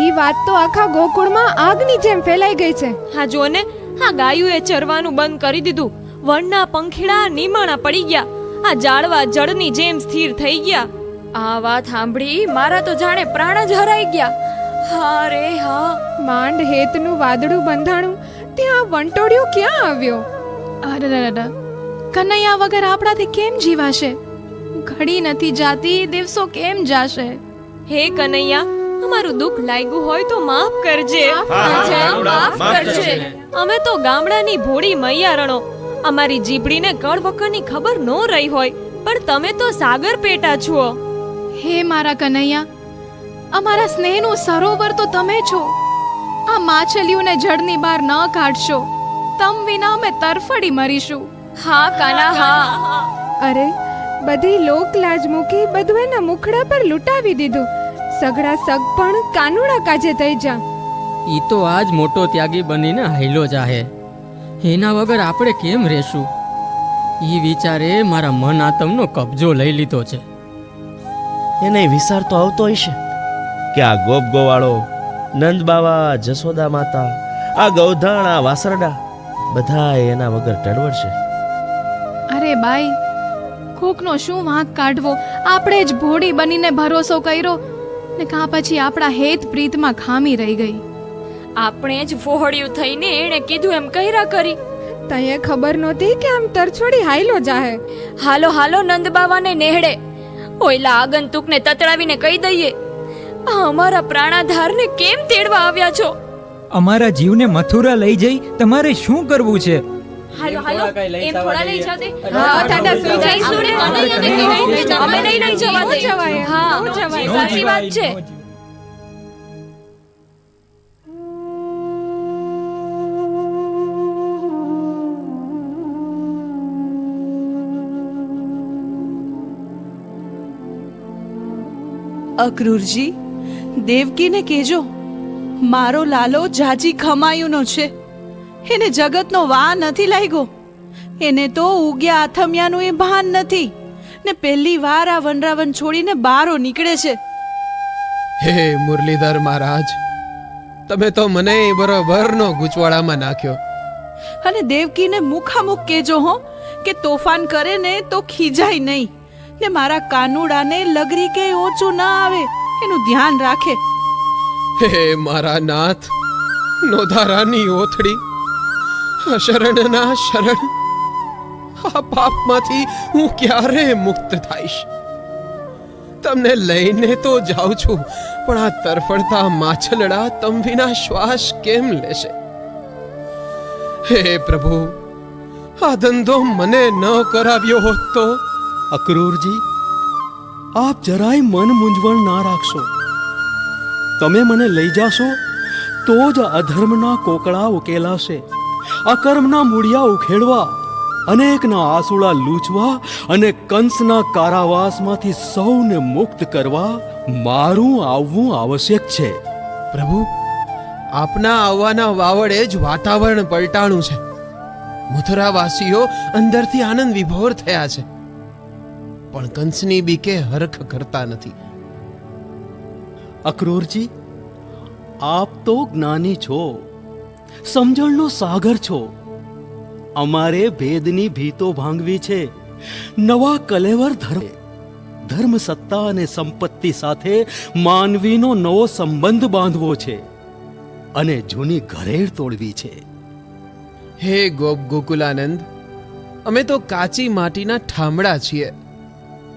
ઈ વાત તો આખા ગોકુળમાં આગની જેમ ફેલાઈ ગઈ છે.
હા જો ને, આ ગાયુએ ચરવાનું બંધ કરી દીધું. વનના પંખીડા નિમાણા પડી ગયા. આ જાળવા જળની જેમ સ્થિર થઈ ગયા.
આ વાત સાંભળી મારા તો જાણે પ્રાણ જ હરાઈ ગયા. હા રે હા.
માંડ હેતનું વાદળું બંધાણું ત્યાં વંટોળિયો ક્યાં આવ્યો?
અરે કનૈયા વગર આપણાથી કેમ જીવાશે? ઘડી નથી જાતી, દિવસો કેમ જાશે?
હે કનૈયા, અમારું દુઃખ લાગ્યું હોય તો માફ કરજે.
માફ કરજે.
અમે તો ગામડાની ભોળી મૈયારણો. અમારી જીબડીને કળ વકરની ખબર ન રહી હોય, પણ તમે તો સાગર પેટા છો.
હે મારા કનૈયા, અમારા સ્નેહનું સરોવર તો તમે છો. આ માછલીઓને જળની બહાર ન કાઢશો, તમ વિના અમે તરફડી મરીશું.
હા કાના હા.
અરે બધી લોકલાજ મૂકી બધું એના મુખડા પર લૂંટાવી દીધું. સગડા સગ પણ કાનુડા કાજે થઈ જા.
ઈ તો આજ મોટો ત્યાગી બનીને હાઈલો જાહે. એના વગર આપણે કેમ રહેશું? ઈ વિચારે મારા મન આતમનો કબજો લઈ લીધો છે.
એને વિચાર તો આવતો હશે કે આ ગોપ ગોવાળો, નંદ બાવા, જસોદા માતા, આ ગૌધાણ, આ વાસરડા બધા એના વગર ટળવડશે.
અરે બાઈ, કોકનો શું વાંક કાઢવો? આપણે જ ભોળી બનીને ભરોસો કર્યો ને કાં પછી આપણા હેત પ્રીતમાં ખામી રહી ગઈ.
આપણે જ ફોહળિયું થઈને એણે કીધું એમ કહેરા કરી.
તને ખબર નહોતી કે આમ તરછોડી હાઈલો જાહે.
હાલો હાલો નંદ બાવાને નેહડે. ઓયલા આગંતુકને તતડાવીને કહી દઈએ. અમારા પ્રાણાધારને કેમ તેડવા આવ્યા છો?
અમારા જીવને મથુરા લઈ જઈ તમારે શું કરવું છે?
હાલો હાલો, એમ થોડા લઈ જાતે.
હા, તાડા સુઈ
જઈશું ને. અમે નહીં લઈ જવા દે. હા, સાચી વાત છે.
અક્રૂરજી, દેવકીને કહેજો મારો લાલો જાજી ખમાયુંનો છે. એને જગતનો વા નથી લાગ્યો. એને તો ઉગ્યા આથમિયાનું એ ભાન નથી ને પહેલી વાર આ વનરાવન છોડીને બારો નીકળે છે.
હે મુરલીધર મહારાજ, તમે તો મને બરોબરનો ગૂંચવાડામાં નાખ્યો.
અને દેવકીને મુખામુખ કેજો હો કે તોફાન કરે ને તો ખીજાય નહીં, ને મારા કાનુડાને લગરી કે ઓછું ના આવે એનું ધ્યાન રાખે.
હે મારા નાથ, નોધારાની ઓથડી, શરણના શરણ, આ પાપમાંથી હું ક્યારે મુક્ત થઈશ? તમને લઈને તો જાઉં છું, પણ આ તરફડતા માછલડા તમ વિના શ્વાસ કેમ લેશે? હે પ્રભુ, આ ધંધો મને ન કરાવ્યો હોત તો.
અક્રૂરજી, આપ જરાય મન મૂંઝવણ ના રાખશો. તમે મને લઈ જાશો તો જ અધર્મના કોકળા ઉકેલાશે, અકર્મના મૂળિયા ઉખેડવા, અનેકના આસુડા લૂછવા અને કંસના કારાવાસમાંથી સૌને મુક્ત કરવા મારું આવવું આવશ્યક છે.
પ્રભુ, આપના આવવાના વાવડે જ વાતાવરણ પલટાણું છે. મથુરાવાસીઓ અંદરથી આનંદ વિભોર થયા છે, પણ કંસની બીકે હરખ કરતા નથી.
અક્રૂરજી, આપ તો જ્ઞાની છો, સમજણનો સાગર છો. અમારે ભેદની ભીતો ભાંગવી છે, નવા કલેવર ધર્મ સત્તા અને સંપત્તિ સાથે માનવીનો નવો સંબંધ બાંધવો છે અને જૂની ઘરેડ તોડવી છે.
હે ગોપ ગોકુલાનંદ, અમે તો કાચી માટીના ઠામડા છીએ.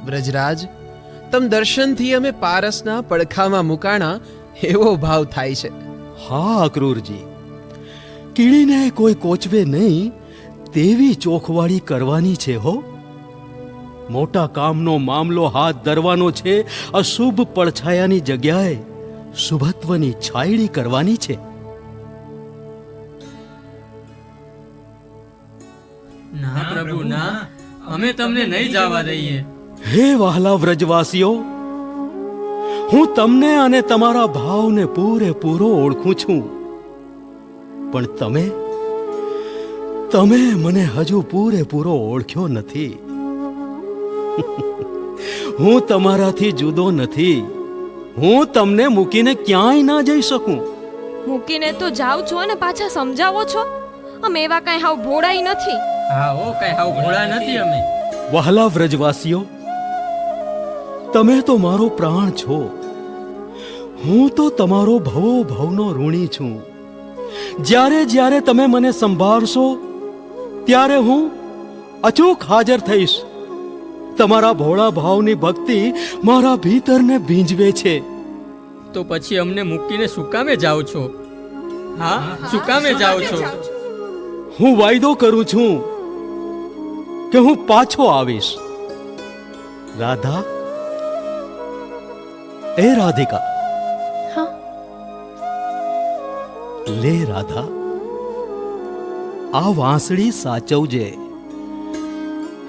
વ્રજરાજ, તમ દર્શનથી અમે પારસના પડખામાં મુકાણા એવો ભાવ થાય છે.
હા અક્રૂરજી, કીડીને કોઈ કોચવે નહીં તેવી ચોખવાડી કરવાની છે હો. મોટા કામનો મામલો હાથ ધરવાનો છે, અશુભ પડછાયાની જગ્યાએ શુભત્વની છાયડી કરવાની છે.
ના પ્રભુ ના, અમે તમને નહીં જવા દઈએ.
હે વહાલા વ્રજવાસીઓ, હું તમને અને તમારા ભાવને પૂરેપૂરો ઓળખું છું, પણ તમે મને હજુ પૂરેપૂરો ઓળખ્યો નથી. હું તમારાથી જુદો નથી. હું તમને મૂકીને ક્યાંય ના જઈ શકું.
મૂકીને તો જાવ છો અને પાછા સમજાવો છો. અમે એવા કઈ હાવ ભોળાઈ નથી.
હા, ઓ કઈ હાવ ભોળા નથી અમે.
વહાલા વ્રજવાસીઓ, તમે તો મારો પ્રાણ છો. હું તો તમારો ભવો ભવનો ઋણી છું. જ્યારે જ્યારે તમે મને સંભાળશો ત્યારે હું અચૂક હાજર થઈશ. તમારા ભોળા ભાવની ભક્તિ મારા ભીતરને ભીંજવે છે.
તો પછી અમને મૂકીને શું કામે જાઓ છો? હા, શું કામે જાઓ છો?
હું વાયદો કરું છું કે હું પાછો આવીશ. રાધા, એ રાધિકા, લે રાધા, આ વાંસળી સાચવજે.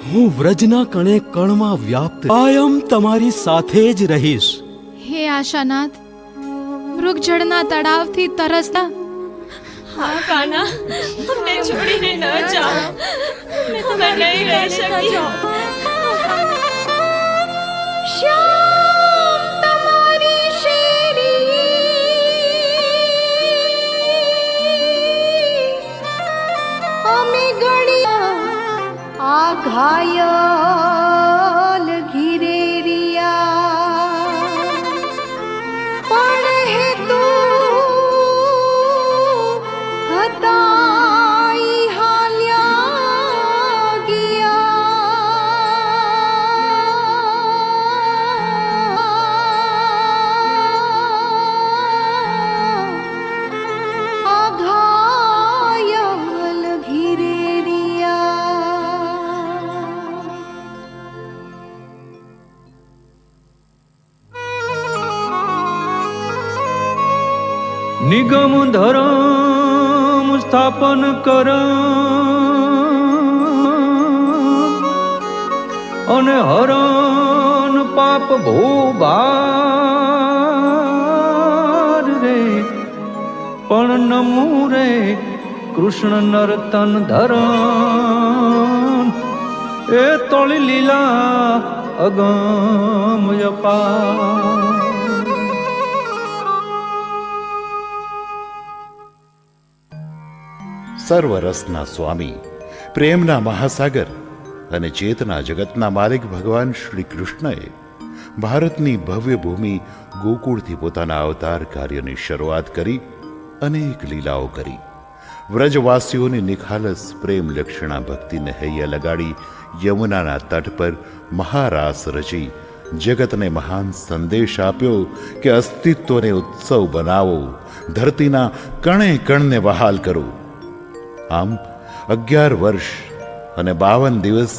હું વ્રજના કણે કણમાં વ્યાપ્ત કાયમ તમારી સાથે જ રહીશ.
હે આશાનાથ, મૃગજળના તળાવથી તરસતા
હા કાના, અમને છોડીને ન જાઓ. અમે તમે નહીં રહી શકીએ.
શ્યામ તમારી શેરી, અમે ગળ્યા આ ઘાયલ ઘીરેરિયા, પણ હે તું હતાઈ હાલ્યા ગયા, આ ઘાયલ
નિગમ ધરમ સ્થાપન કર અને હરણ પાપ ભોભાર રે, પણ નમુ રે કૃષ્ણ નર્તન ધરણ, એ તોળી લીલા અગમ અપાર.
સર્વરસના સ્વામી, પ્રેમના મહાસાગર અને ચેતના જગતના માલિક ભગવાન શ્રી કૃષ્ણએ ભારતની ભવ્ય ભૂમિ ગોકુળથી પોતાના અવતાર કાર્યની શરૂઆત કરી અનેક લીલાઓ કરી. વ્રજવાસીઓની નિખાલસ પ્રેમ લક્ષણા ભક્તિને હૈયા લગાડી યમુનાના તટ પર મહારાસ રચી જગતને મહાન સંદેશ આપ્યો કે અસ્તિત્વને ઉત્સવ બનાવો, ધરતીના કણે કણને વહાલ કરો. આમ 11 વર્ષ અને 52 દિવસ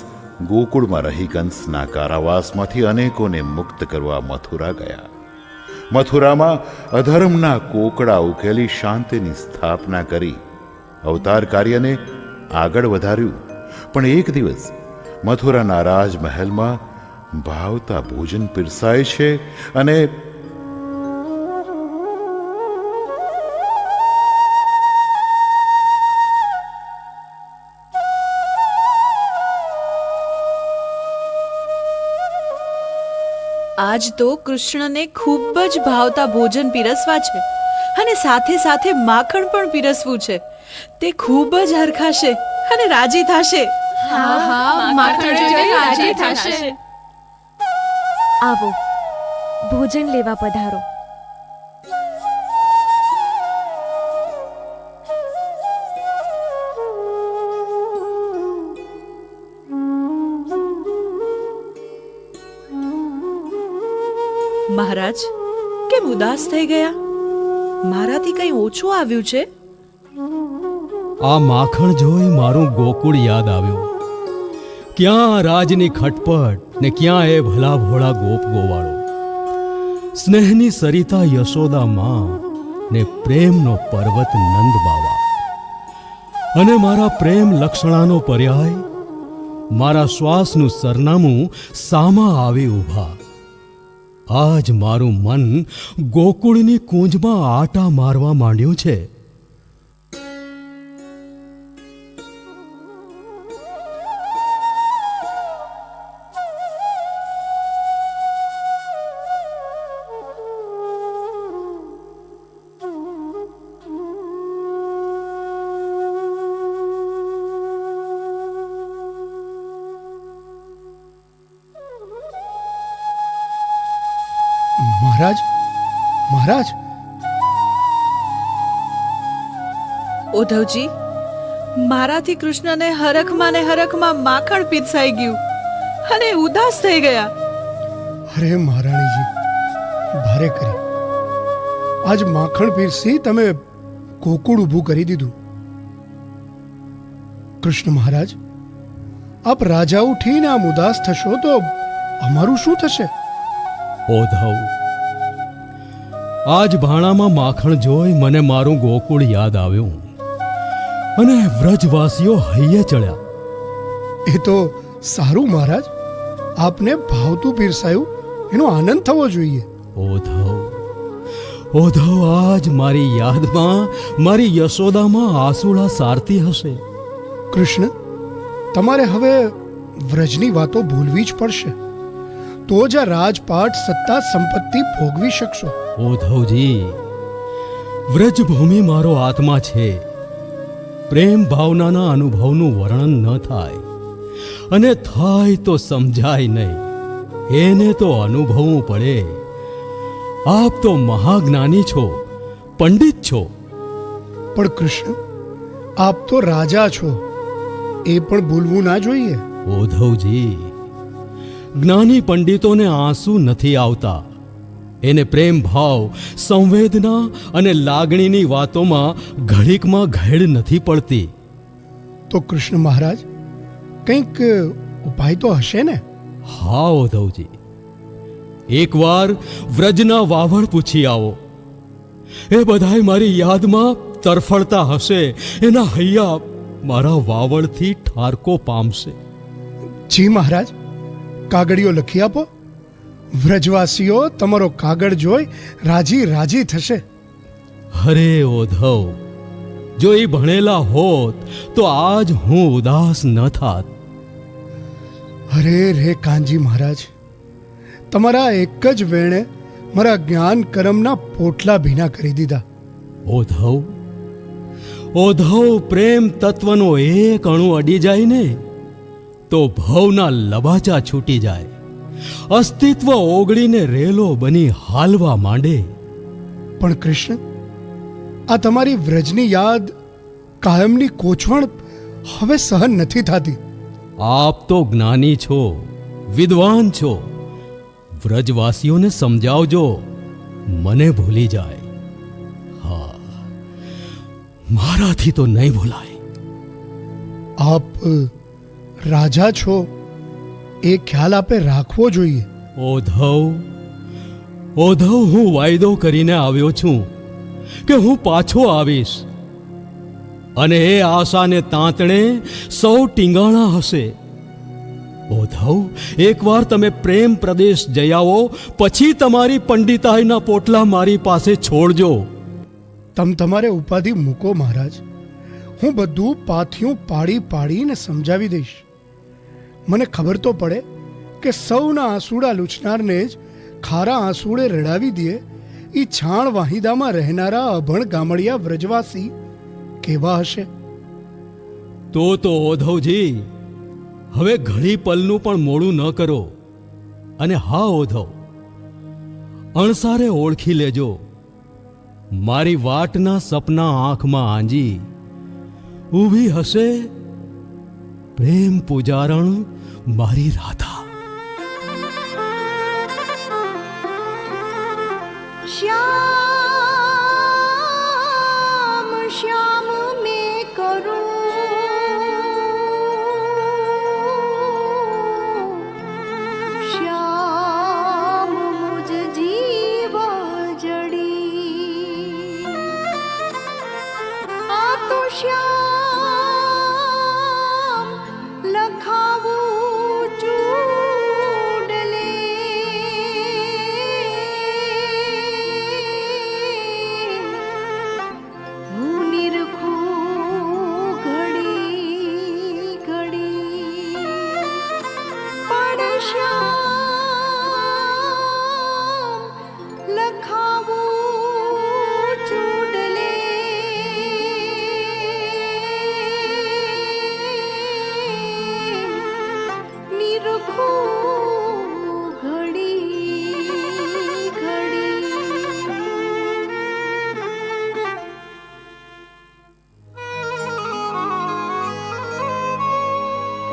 ગોકુળમાં રહી કંસના કારાવાસમાંથી અનેકોને મુક્ત કરવા મથુરા ગયા. મથુરામાં અધર્મના કોકડા ઉકેલી શાંતિની સ્થાપના કરી અવતાર કાર્યને આગળ વધાર્યું. પણ એક દિવસ મથુરાના રાજમહેલમાં ભાવતા ભોજન પીરસાય છે અને
આજ તો કૃષ્ણને ખૂબ જ ભાવતા ભોજન પીરસવા છે અને સાથે સાથે માખણ પણ પીરસવું છે. તે ખૂબ જ હરખાશે અને રાજી થશે.
માખણ જોઈને રાજી થશે.
આવો, ભોજન લેવા પધારો.
મહારાજ, કેમ ઉદાસ થઈ ગયા? મારાથી કંઈ ઓછું આવ્યું છે?
આ માખણ જોઈ મારું ગોકુળ યાદ આવ્યું. ક્યાં રાજની ખટપટ ને ક્યાં એ ભલા ભોળા ગોપ ગોવાળો, સ્નેહની સરિતા યશોદા માં ને પ્રેમનો પર્વત નંદ બાવા, અને મારા પ્રેમ લક્ષણાનો પર્યાય મારા શ્વાસનું સરનામું સામા આવી ઊભા. આજ મારું મન ગોકુળની કુંજમાં આટા મારવા માંડ્યું છે.
મહારાજ, મહારાજ!
ઉદ્ધવજી, મારાથી કૃષ્ણને હરખમાં ને હરખમાં માખણ પીરસાઈ ગયું અને ઉદાસ થઈ ગયા.
અરે મહારાણીજી, ભારે કરી. આજ માખણ પીરસી તમે ગોકુળ ઊભું કરી દીધું. કૃષ્ણ મહારાજ, આપ રાજા ઉઠીને આમ ઉદાસ થશો તો અમારું શું થશે?
ઓધવ, આજ ભાણામાં માખણ જોઈ મને મારું ગોકુળ યાદ આવ્યું અને વ્રજવાસીઓ હૈયે ચડ્યા.
એ તો સારું મહારાજ, આપને ભાવતું પીરસાયું એનો આનંદ થવો જોઈએ.
ઓધવ, ઓધવ, આજ મારી યાદમાં મારી યશોદામાં આંસુડા સારતી હશે.
કૃષ્ણ, તમારે હવે વ્રજની વાતો ભૂલવી જ પડશે, તો જ આ રાજપાટ સત્તા સંપત્તિ ભોગવી શકશો.
ઓધવજી, વ્રજભૂમિ મારો આત્મા છે. પ્રેમ ભાવનાના અનુભવનું વર્ણન ન થાય, અને થાય તો સમજાય નહીં. એને તો અનુભવવું પડે. આપ તો મહાજ્ઞાની છો, પંડિત છો.
પણ કૃષ્ણ, આપ તો રાજા છો, એ પણ ભૂલવું ના જોઈએ.
ઓધવજી, જ્ઞાની પંડિતોને આંસુ નથી આવતા. એને પ્રેમ ભાવ, સંવેદના અને લાગણીની વાતોમાં ઘડીકમાં ઘેડ નથી પડતી.
તો કૃષ્ણ મહારાજ, કંઈક ઉપાય તો હશે ને?
હા ઓધવજી, એકવાર વ્રજના વાવડ પૂછી આવો. એ બધાય મારી યાદમાં તરફડતા હશે. એના હૈયા મારા વાવડથી ઠારકો પામશે.
જી મહારાજ, કાગળિયો લખી આપો. વ્રજવાસીઓ તમારો કાગળ જોઈ રાજી રાજી થશે.
અરે ઓધવ, જો એ ભણેલા હોત તો આજ હું ઉદાસ ન થાત.
અરે રે કાનજી મહારાજ, તમારા એક જ વેણે મારા જ્ઞાન કરમના પોટલા ભીના કરી દીધા.
ઓધવ, ઓધવ પ્રેમ તત્વનો એક અણુ અડી જાય ને તો ભવના લબાચા છૂટી જાય, અસ્તિત્વ ઓગળીને રેલો બની હાલવા માંડે.
પણ કૃષ્ણ, આ તમારી વ્રજની યાદ, કાયમની કોચવણ હવે સહન નથી થતી.
આપ તો જ્ઞાની છો, વિદ્વાન છો. વ્રજવાસીઓને સમજાવજો, મને ભૂલી જાય. હા, મારાથી તો નહીં ભૂલાય.
આપ રાજા છો, એ ખ્યાલ આપે રાખવો જોઈએ.
ઓધવ, હું વાયદો કરીને આવ્યો છું કે હું પાછો આવીશ, અને એ આશાને તાંતણે સૌ ટીંગાણા હશે. ઓધવ, એકવાર તમે પ્રેમ પ્રદેશ જઈ આવો, પછી તમારી પંડિતાઈના પોટલા મારી પાસે છોડજો.
તમારે ઉપાધિ મૂકો મહારાજ. હું બધું પાથિયું પાડી પાડીને સમજાવી દઈશ. મને ખબર તો પડે કે સૌના આંસુડા લૂછનારને જ ખારા આંસુડે રડાવી દે એ છાણ વાહિદામાં રહેનારા અભણ ગામડિયા વ્રજવાસી કેવા હશે.
તો ઓધવજી, હવે ઘડી પલનું પણ મોડું ન કરો. અને હા ઓધવ, અણસારે ઓળખી લેજો, મારી વાટના સપના આંખમાં આંજી ઊભી હશે પ્રેમ પૂજારણ મારી રાધા.
श्याम श्याम मैं करूं, श्याम मुझ जीव जड़ी, आ तो श्याम लखावू चूडले,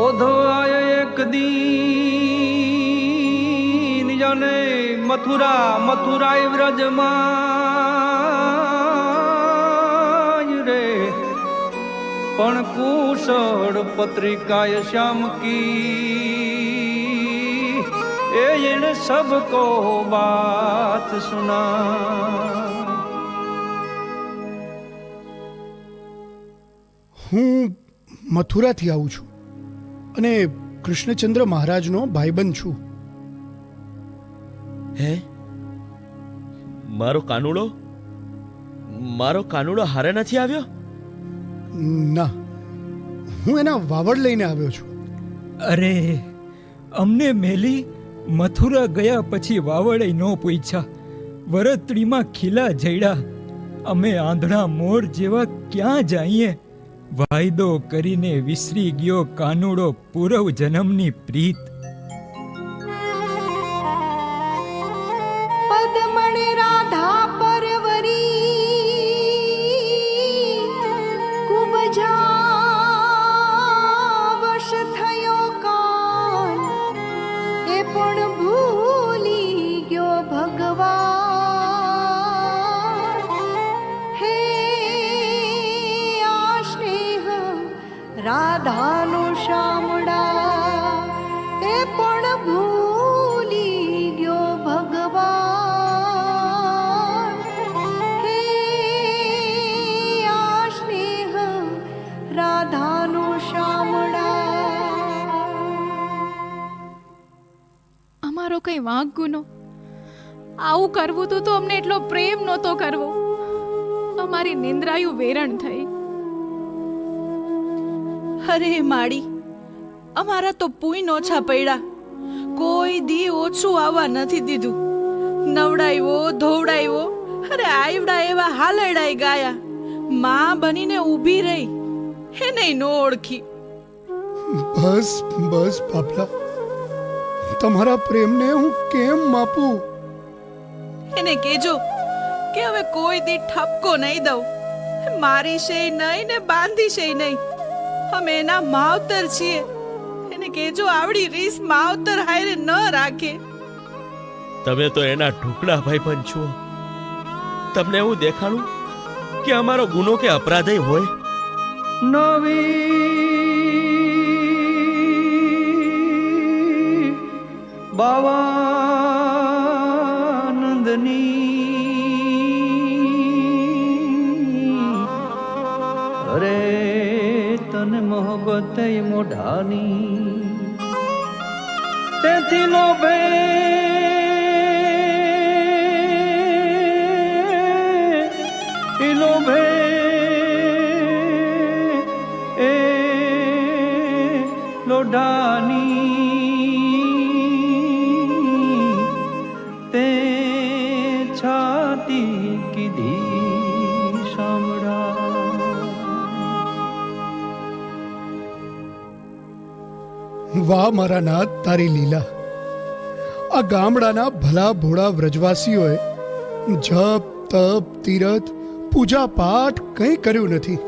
ઓધો આય એક દીન જાને મથુરાય વ્રજમાં રે, પણ કુશળ પત્રિકાય શ્યામ કી એને સબકો બાત સુના.
હું મથુરાથી આવું છું અને કૃષ્ણચંદ્ર મહારાજનો ભાઈબંધ છું.
હે, મારો કાનુડો હારે નથી આવ્યો?
ના, હું એના વાવડ લઈને આવ્યો છું.
અરે, અમને મેલી મથુરા ગયા પછી વાવડે ન પૂછ્યા, વરતડીમાં ખીલા જડ્યા. અમે આંધળા મોર જેવા ક્યાં જઈએ? વાયદો કરીને વિસરી ગયો કાનુડો પૂર્વ જન્મની પ્રીત.
પદમણે રાધા પરવરી, કુબજા વશ થયો કાન, એ પણ ભૂલી ગયો ભગવાન. હે રાધાનો શામળા, એ પણ ભૂલી ગયો ભગવાન. હે આ સ્નેહ રાધાનો શામળા.
અમારો કઈ વાંક ગુનો? આવું કરવું તો અમને એટલો પ્રેમ નહોતો કરવો. અમારી નિંદ્રાયું વેરણ થઈ.
અરે માડી, અમારા તો પૂઈ ઓછા પડ્યા, કોઈ દી ઓછું આવવા નથી દીધું. નવડાવ્યો, ધોવડાવ્યો, અરે આવડા એવા હાલડાઈ ગાયા, માં બનીને ઊભી રહી એને નો ઓળખી.
બસ બસ બાપલા, તમારા પ્રેમને હું કેમ માપું?
એને કેજો કે હવે કોઈ દી ઠપકો નહીં દઉં. મારી છે નહીં ને બાંધી છે નહીં. અમે એના માવતર છીએ. એને કેજો આવડી રીસ માવતર હારે ન રાખે.
તમે તો એના ઢોકળા ભાઈ પણ છો. તમને એવું દેખાડું કે અમારો ગુનો કે અપરાધ હોય?
નવી બાવાનંદની અરે તને મોહબ્બત મોઢાની તેથી લોભે લોભે એ લોઢાની તે છાતી કીધી સાંભળા.
વાહ મારા નાથ, તારી લીલા. આ ગામડાના ભલા ભોળા વ્રજવાસીઓએ જપ તપ તીરથ પૂજા પાઠ કંઈ કર્યું નથી.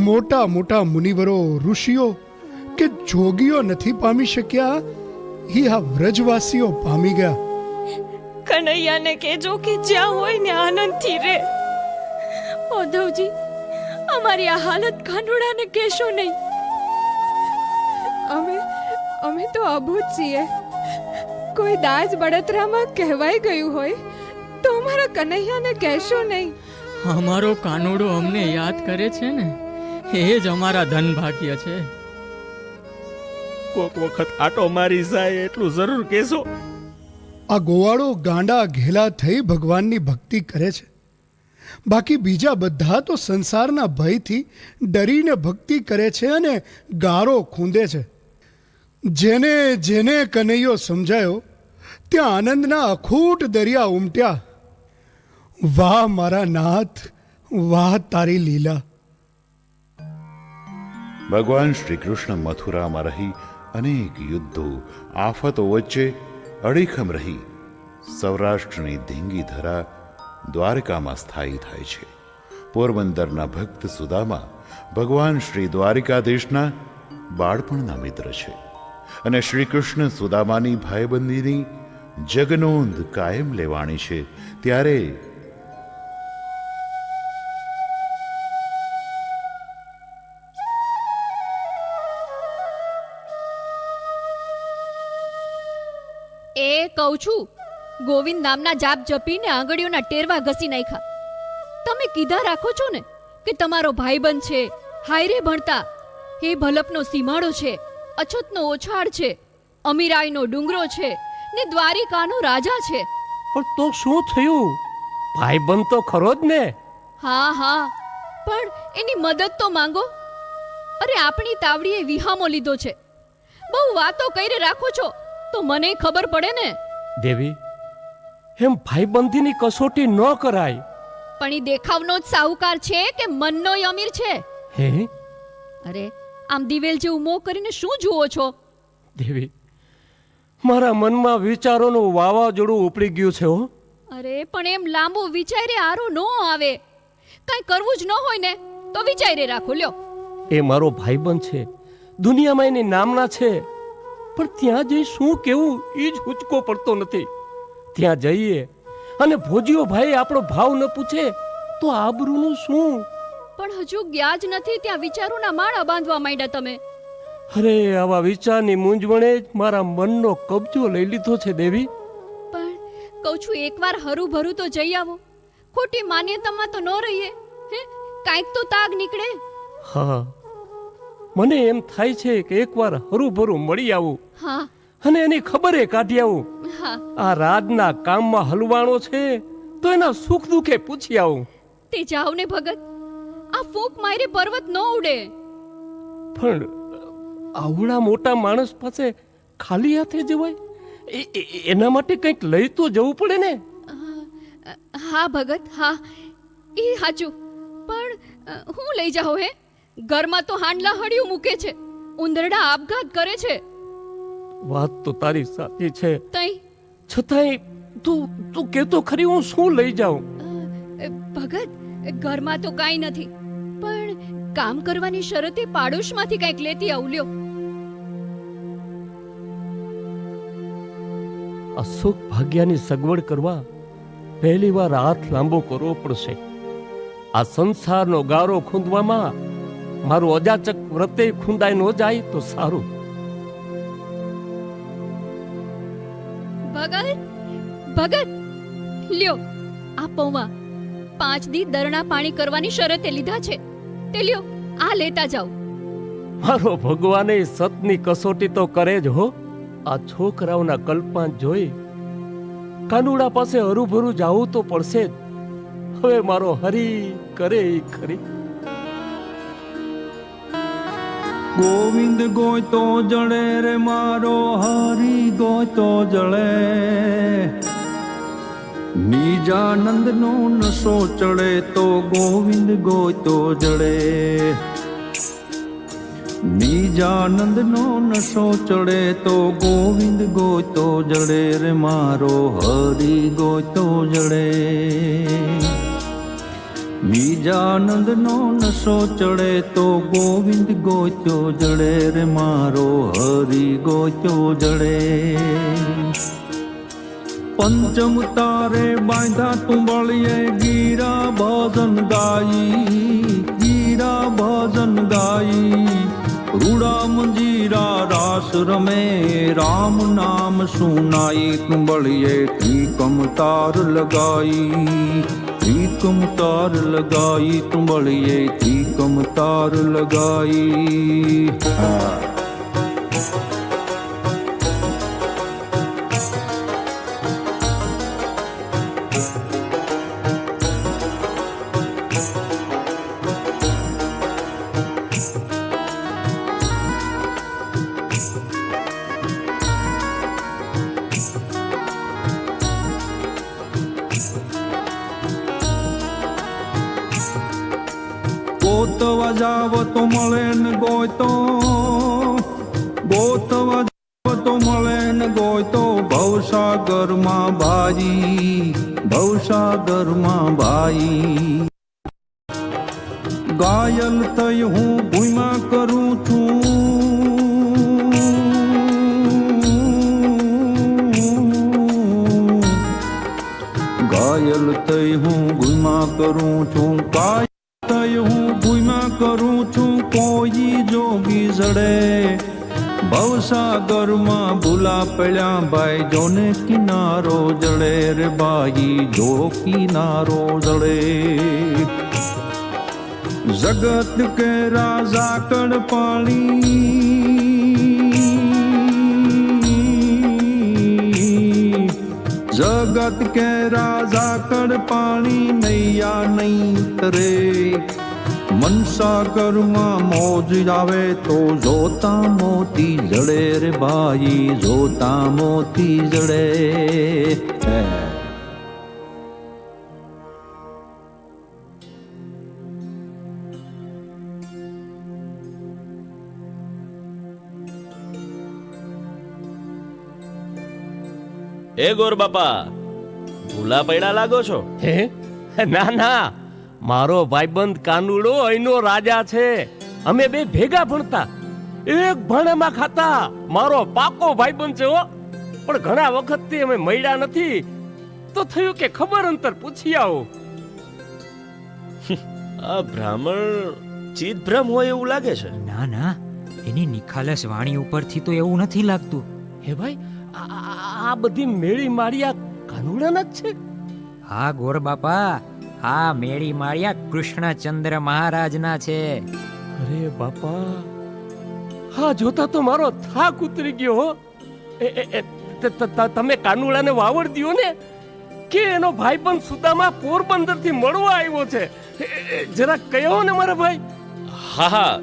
મોટા મોટા મુનિવરો ઋષિઓ કે જોગીઓ નથી પામી શક્યા, એ આ વ્રજવાસીઓ પામી ગયા.
કનૈયાને કહેજો કે જ્યાં હોય ને આનંદથી રહે. ઉદ્ધવજી, અમારી આ હાલત કાનુડાને કહેશો નહીં.
અમે તો અભૂત છીએ. કોઈ દાજ બળતરામાં કહેવાઈ ગયું હોય તો અમારા કનૈયાને કહેશો નહીં.
અમારો કાનુડો અમને યાદ કરે છે ને, એ જ અમારા ધન ભાગ્ય છે.
કોક વખત આટો મારી જાય એટલું જરૂર કહેશો.
આ ગોવાળો ગાંડા ઘેલા થઈ ભગવાનની ભક્તિ કરે છે. બાકી બીજા બધા તો સંસારના ભયથી ડરીને ભક્તિ કરે છે અને ગારો ખૂંદે છે. જેને જેને કનૈયો સમજાયો ત્યાં આનંદના અખૂટ દરિયા ઉમટ્યા. વાહ મારા નાથ, વાહ તારી લીલા.
ભગવાન શ્રી કૃષ્ણ મથુરામાં રહી અનેક યુદ્ધો આફતો વચ્ચે અડીખમ રહી સૌરાષ્ટ્રની ધીંગી ધરા દ્વારકામાં સ્થાયી થાય છે. પોરબંદરના ભક્ત સુદામા ભગવાન શ્રી દ્વારિકાધીશના બાળપણના મિત્ર છે અને શ્રી કૃષ્ણ સુદામાની ભાઈબંધીની જગનોંધ કાયમ લેવાણી છે. ત્યારે
એ કહું છું, ગોવિંદ નામના જાપ જપીને આંગળીઓના ટેરવા ઘસી નાખ્યા. તમે કીધા રાખો છો ને કે તમારો ભાઈબંધ છે, હાયરે ભણતા, એ ભલપનો સીમાડો છે, અછતનો ઓછાડ છે, અમીરાઈનો ડુંગરો છે ને દ્વારિકાનો રાજા છે.
પણ તો શું થયું? ભાઈબંધ તો ખરો જ ને.
હા હા, પણ એની મદદ તો માંગો. અરે આપણી તાવડીએ વિહામો લીધો છે. બહુ વાતો કરી રાખો છો તો મને ખબર પડે ને.
દેવી, એમ ભાઈબંધીની કસોટી ન કરાય.
પણ ઈ દેખાવનો જ સાહુકાર છે કે મનનો અમીર છે?
હે?
અરે આમ દિવેલ જેવું મોં કરીને શું જુઓ છો?
દેવી, મારા મનમાં વિચારોનું વાવાઝોડું ઉપડી ગયું છે હો.
અરે પણ એમ લાંબુ વિચારે આરો ન આવે. કઈ કરવું જ ન હોય ને તો વિચારે રાખો લ્યો.
એ મારો ભાઈબંધ છે, દુનિયામાં એની નામના છે, પણ ત્યાં જઈ શું કેવું એ જ હુચકો પડતો નથી. ત્યાં જઈએ અને ભોજીઓ ભાઈ આપણો ભાવ ન પૂછે તો આબરૂનું શું?
પણ હજુ ગયા જ નથી ત્યાં વિચારોના માળા બાંધવા માંડ્યા તમે.
અરે આવા વિચારની મૂંઝવણે જ મારા મનનો કબજો લઈ લીધો છે દેવી.
પણ કહું છું એકવાર હરું ભરું તો જઈ આવો. ખોટી માન્યતામાં તો ન રહીએ. હે, કાંઈક તો તાગ નીકળે.
હા, મને એમ થાય છે કે એકવાર હરું ભરું મળી આવું
હા,
અને એની ખબરે કાઢી આવું.
હા,
આ રાજના કામમાં હલવાણો છે તો એના સુખ દુઃખે પૂછી આવું.
તે જાવ ને ભગત, આ ફૂંક મારે પર્વત ન ઉડે.
પણ આવડા મોટા માણસ પાસે ખાલી હાથે જવાય? એના માટે કંઈક લઈ તો જવું પડે ને.
હા ભગત, હા, એ સાચું.
પણ હું લઈ જાઓ હે? ઘરમાં તો હાંડલા હળિયું મૂકે છે, ઉંદરડા આપઘાત કરે છે.
વાત તો તારી સાચી છે,
તઈ
છતાંય તું કેતો ખરી, હું શું લઈ જાઉં?
ભગત, ઘરમાં તો કાંઈ નથી, પણ કામ કરવાની શરતે પાડોશમાંથી કંઈક લેતી આવલ્યો.
આ સુખ ભાગ્યની સગવડ કરવા પહેલી વાર હાથ લાંબો કરવો પડશે. આ સંસારનો ગારો ખૂંદવામાં મારું અજાચક વ્રતે ખૂંદાઈ ન જાય તો સારું.
ભગત, ભગત, લ્યો આ પૌવા 5 દી દરણા પાણી કરવાની શરતે લીધા છે, તે લ્યો આ લેતા જાઓ.
મારો ભગવાને સતની કસોટી તો કરે જ હો. આ છોકરાઓના કલ્પાંત જોઈ કાનુડા પાસે હરુભરું જાવું તો પડશે જ. હવે મારો હરી કરે ઈ ખરી.
ગોવિંદ ગોયતો જળે રે મારો હરી ગોયતો જળે, નિજાનંદનો નશો ચડે તો ગોવિંદ ગોયતો જળે. નિજાનંદનો નશો ચડે તો ગોવિંદ ગોયતો જળે રે મારો હરી ગોયતો જળે. નિજાનંદનો નશો ચડે તો ગોવિંદ ગોયતો જળે રે મારો હરી ગોયતો જળે. પંચમ તારે બાંધા તુંબળીએ ગીરા ભજન ગાઈ, ગીરા ભજન ગાઈ. રૂડા મંજીરા રાસ રમે, રામ નામ સુનાઈ. તુંબળીએ ઠીકમ તાર લગાઈ, ઠીકમ તાર લગાઈ. તુંબળીએ ઠીકમ તાર લગાઈ. ગોતવા જાવ તો મળે ને ગોયતો, ગોતવા જાવ તો મળે ને ગોયતો. ભવસાગરમાં ભાઈ, ભવસાગરમાં ભાઈ. ઘાયલ થઈ હું ભૂમા કરું છું, ઘાયલ થઈ હું ભૂમા કરું છું. હું ભૂમા કરું છું, કોઈ જોગી જડે. ભવસાગરમાં ભૂલા પડ્યા ભાઈ, જોને કિનારો જડે રે ભાઈ, જો કિનારો જડે. જગત કે રાજા કડ પાણી, જગત કે રાજા કડ પાણી. નૈયા નહીં તરે, મનસાગરમાં મોજ આવે તો જોતા મોતી જડે રે ભાઈ, જોતા મોતી જડે.
એ ગોર બાપા, ભૂલા પૈડા લાગો છો?
હે? ના ના, મારો ભાઈબંધ કાનુડો અહીંનો રાજા છે. અમે બે ભેગા ભણતા, એક ભાણામાં ખાતા. મારો પાકો ભાઈબંધ છે હો. પણ ઘણા વખતથી અમે મળ્યા નથી, તો થયું કે ખબર અંતર પૂછી આવો.
આ બ્રાહ્મણ ચિતભ્રમ હોય એવું લાગે છે.
ના ના, એની નિખાલસ વાણી ઉપરથી તો એવું નથી લાગતું.
હે ભાઈ, આ બધી મેળી માળિયા કાનુડાના જ છે?
હા ગોર બાપા, આ મેળી માળિયા કૃષ્ણચંદ્ર મહારાજના છે.
અરે બાપા, હા જોતા તો મારો થાક ઉતરી ગયો હો. તમે કાનુડાને વાવડ દ્યો ને, કે એનો ભાઈબંધ સુદામા પોરબંદર થી મળવા આવ્યો છે. જરા કહો ને મારા ભાઈ.
હા હા,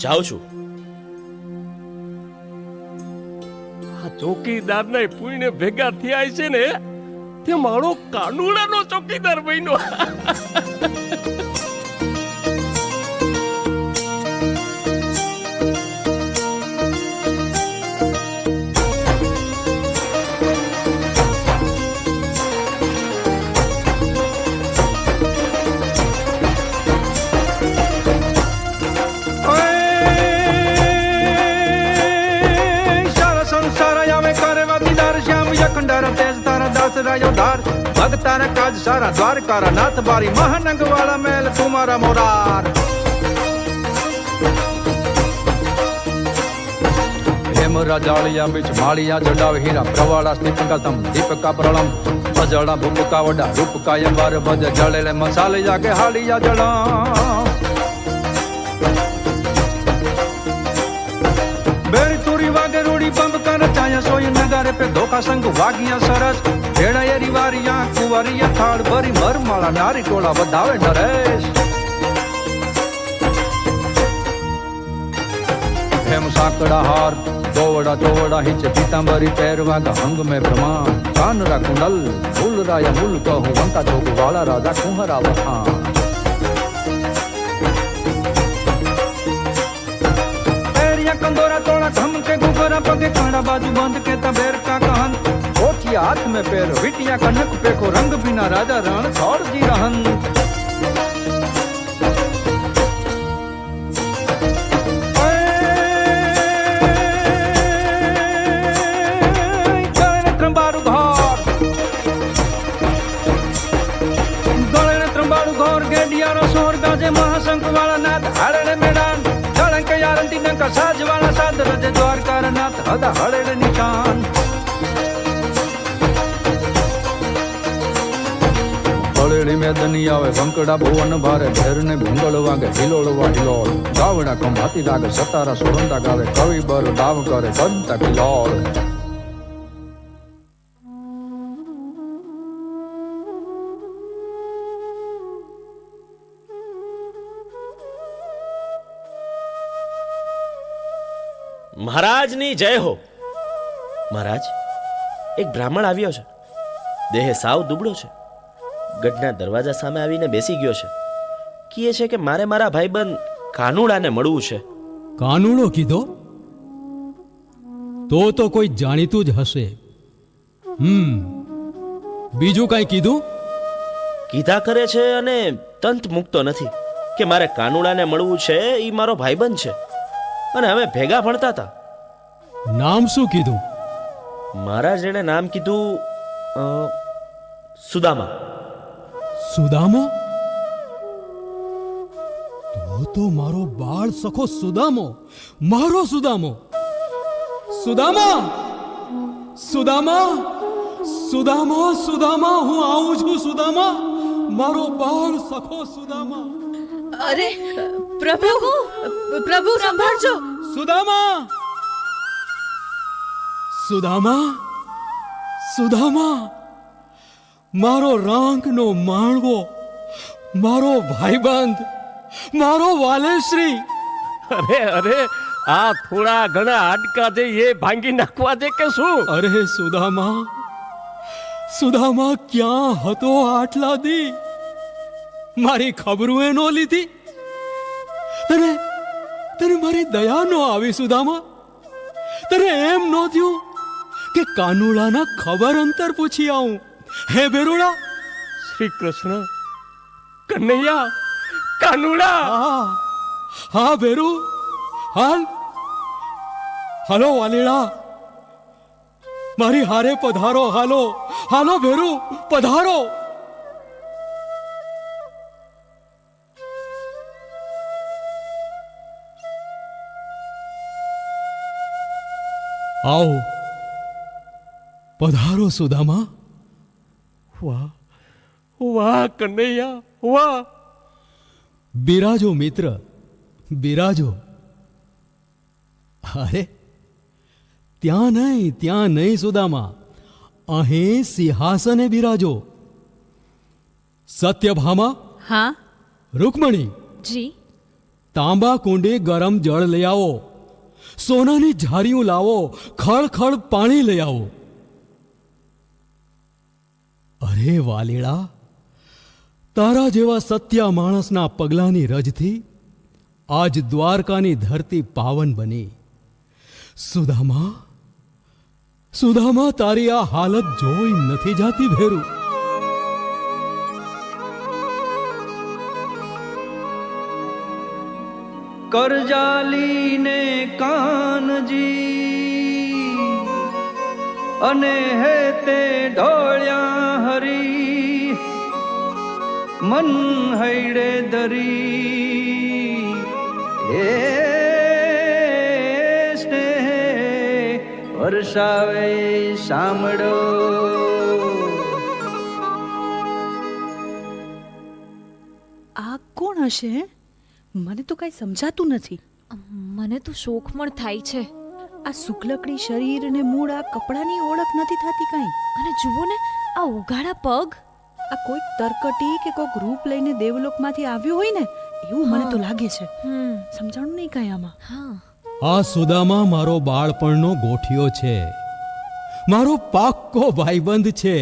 જાઉં છું.
ચોકીદાર ને પુણે ભેગા થયા છે ને, તે મારો કાનુડાનો ચોકીદાર બન્યો.
રાયો ધાર ભગતાના કાજ સારા દ્વારકારા નાથ બારી મહાનંગ વાળા મેલ તુમારા મોરાર હેમ રાજાળિયા બીચ માળિયા જડાવ હીરા પ્રવાળા સ્નિપંગતમ દીપકા પ્રળમ અજળા ભૂપકા વડા રૂપકાય વાર ભજ જળેલે મસાલે જાગે હાલિયા જળા બેરી તુરી વાગે રૂડી બંબ કર ચાયા સોય નગારે पे धोखा संग वागिया सरस भेड़ाया रिवारिया कुंवरिया थाड़ भरी मरमाला नारी टोला बधावे नरेश हेम साकड़ा हार दोवड़ा चोवड़ा हिच पीतांबरी पैरवागा अंग में प्रमाण कानरा कुंडल फूल राया मूल कहूँ वंका चौक वाला राजा कुंहरा वहां कंदोरा तोड़ा धम के गुगरा पगे काड़ा बाजू बंद के तबेर का कहन कोठिया हाथ में पैर विटिया कनक पे को रंग बिना राजा रण छोड़ जी रहन त्रंबारू घोर गेडिया रो सोर गाजे महाशंख वाला नाथ हाड़े मैदान यारंटी नंका साज वाला साध रज द्वारका नाथ हदा हड़े निशान हड़ेड़ी में दनी आवे वंकड़ा भुवन भारे ढेर ने भंगल वागे हिलोड़वा हिलोड़ गावड़ा कम हाथी लागे सतारा सुरंदा गावे कवि बर दाव करे बंता किलोड़
મહારાજની જય હો. મહારાજ, એક બ્રાહ્મણ આવ્યો છે. દેહ સાવ દુબળો છે. ગઢના દરવાજા સામે આવીને બેસી ગયો છે. કહે છે કે મારે મારા ભાઈબંધ કાનુડાને મળવું છે.
કાનુડો કીધો? તો કોઈ જાણીતું જ હશે. બીજું કઈ કીધું?
કીધા કરે છે અને તંત મૂકતો નથી કે મારે કાનુડાને મળવું છે. એ મારો ભાઈબંધ છે અને અમે ભેગા ભણતા હતા.
નામ શું કીધું?
મહારાજ એણે નામ કીધું સુદામા.
સુદામો? તો મારો બાળ સખો સુદામો, મારો સુદામો. સુદામા, સુદામા, સુદામા, સુદામા, હું આવું છું. સુદામા, મારો બાળ સખો સુદામા.
અરે પ્રભુ, પ્રભુ સંભાળજો.
સુદામા, સુદામા, સુદામા, મારો રાંકનો માણવો, મારો ભાઈબંધ, મારો વાલેશ્રી.
અરે અરે, આ થોડા ઘણા હાડકા છે એ ભાંગી નાખવા દે કે શું?
અરે સુદામા, સુદામા ક્યાં હતો આટલા દી? મારી ખબરું એ નો લીધી? તને તને મારી દયા નો આવી સુદામા? તને એમ નો થયું કે કાનુડાના ખબર અંતર પૂછી આવું? હે બેરુડા,
શ્રી કૃષ્ણ, કનૈયા, કાનુડા.
હા બેરુ, હાલ હાલો વાલીડા, મારી હારે પધારો. હાલો હાલો બેરુ, પધારો. આવો, પધારો સુદામા.
વાહ વાહ કનૈયા, વાહ.
બિરાજો મિત્ર, બિરાજો. અરે ત્યાં નહીં સુદામા, અહીં સિંહાસને બિરાજો. સત્યભામા.
હા
રૂકમણી,
જી.
તાંબા કુંડી ગરમ જળ લઈ આવો. સોનાની ઝારીઓ લાવો. ખળખળ પાણી લઈ આવો. અરે વાલીડા, તારા જેવા સત્યા માણસના પગલાની રજથી આજ દ્વારકાની ધરતી પાવન બની. સુદામા, સુદામા, તારી આ હાલત જોઈ નથી જાતી ભેરું.
કરજાલી ને કાનજી અને હે તે ઢોળ્યા હરી મન હૈડે દરી હે સ્નેહ વર્ષાવે સાંભળો.
આ કોણ હશે? મને તો કઈ સમજાતું નથી.
મને તો શોખમણ થાય છે.
આ શુક્લકડી શરીર ને મૂળ આ કપડાની ઓળખ નથી થતી કઈ.
અને જુઓ ને આ ઉઘાડા પગ.
આ કોઈક તરકટી કે કોઈક રૂપ લઈને દેવલોકમાંથી આવ્યું હોય ને એવું મને તો લાગે છે. સમજાણું નહીં કઈ આમાં.
આ સુદામા મારો બાળપણનો ગોઠિયો છે, મારો પાક્કો ભાઈબંધ છે.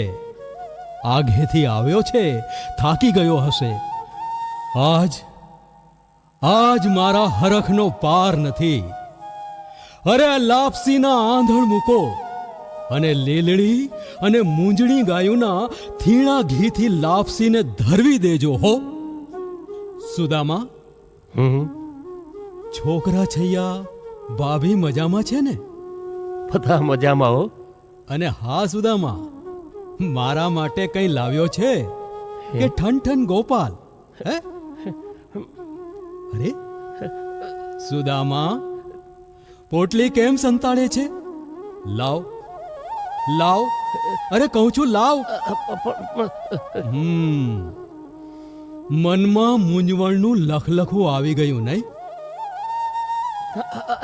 આગેથી આવ્યો છે, થાકી ગયો હશે. આજ મારા હરખનો પાર નથી. અરે આ લાપસીના આંધણ મૂકો અને લેલડી અને મૂંજણી ગાયોના થીણા ઘીથી લાપસીને ધરવી દેજો હો. સુદામા, છોકરા છૈયા ભાભી મજામાં છે ને?
બધા મજામાં હો.
અને હા સુદામા, મારા માટે કંઈ લાવ્યો છે કે ઠન ગોપાલ? હે? અરે સુદામા, પોટલી કેમ સંતાડે છે? લાવ, અરે કહું છું લાવ. મનમાં મૂંઝવણનું લખલખું આવી ગયું નહીં?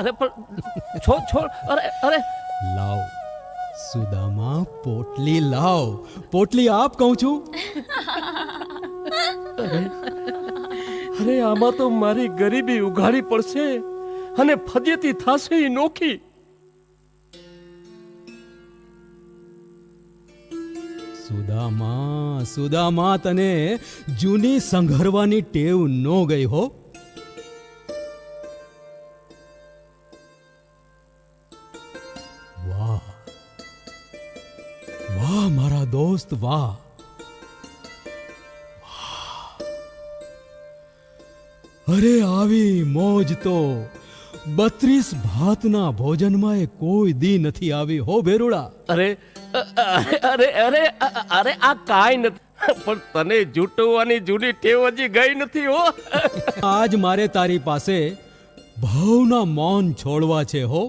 અરે પણ છોડ અરે
લાવ સુદામા, પોટલી લાવ. પોટલી આપ કહું છું.
અરે આમાં તો મારી ગરીબી ઉઘાડી પડશે અને ફજેતી થાશે ઈ નોખી.
સુદામા, તને જૂની સંઘરવાની ટેવ નો ગઈ હો. વાહ મારા દોસ્ત, વાહ. અરે આવી મોજ તો 32 ભાતના ભોજનમાં કોઈ દી નથી આવી હો ભેરુડા.
અરે આ કાંઈ નથી, પણ તને જૂટવાની જૂની ટેવ હજી ગઈ નથી હો.
આજ મારે તારી પાસે ભાવના મૌન છોડવા છે હો.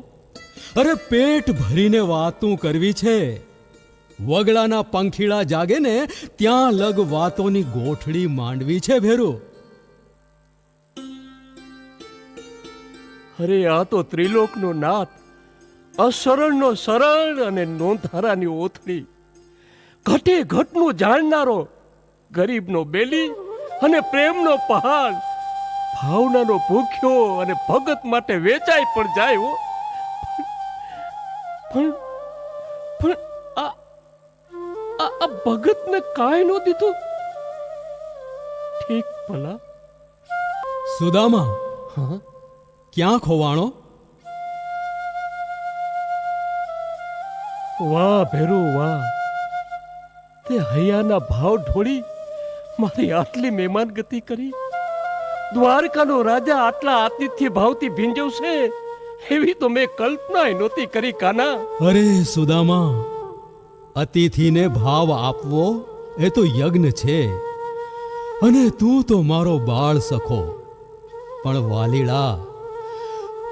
અરે પેટ ભરીને વાતું કરવી છે. વગડાના પંખીડા જાગે ને ત્યાં લગ વાતોની ગોઠડી માંડવી છે ભેરુ.
અરે આ તો ત્રિલોકનો નાથ, અસરણનો સરળ અને નોંધારાની ઓથડી, ઘટે ઘટનું જાણનારો, ગરીબનો બેલી અને પ્રેમનો પહાડ, ભાવનાનો ભૂખ્યો અને ભગત માટે વેચાઈ પણ જાય હો. પણ આ ભગતને કાંઈ નો દીધું. ઠીક ભલા.
સુદામા, ક્યાં ખોવાણો?
વાહ ભેરુ વાહ, તે હૈયાના ભાવ ઢોળી મારી આટલી મહેમાન ગતિ કરી. દ્વારકાનો રાજા આટલા આતિથ્ય ભાવથી ભીંજવશે એવી તો મેં કલ્પના નહોતી કરી કાના.
અરે સુદામા, અતિથિને ભાવ આપવો એ તો યજ્ઞ છે. અને તું તો મારો બાળ સખો, પણ વાલીડા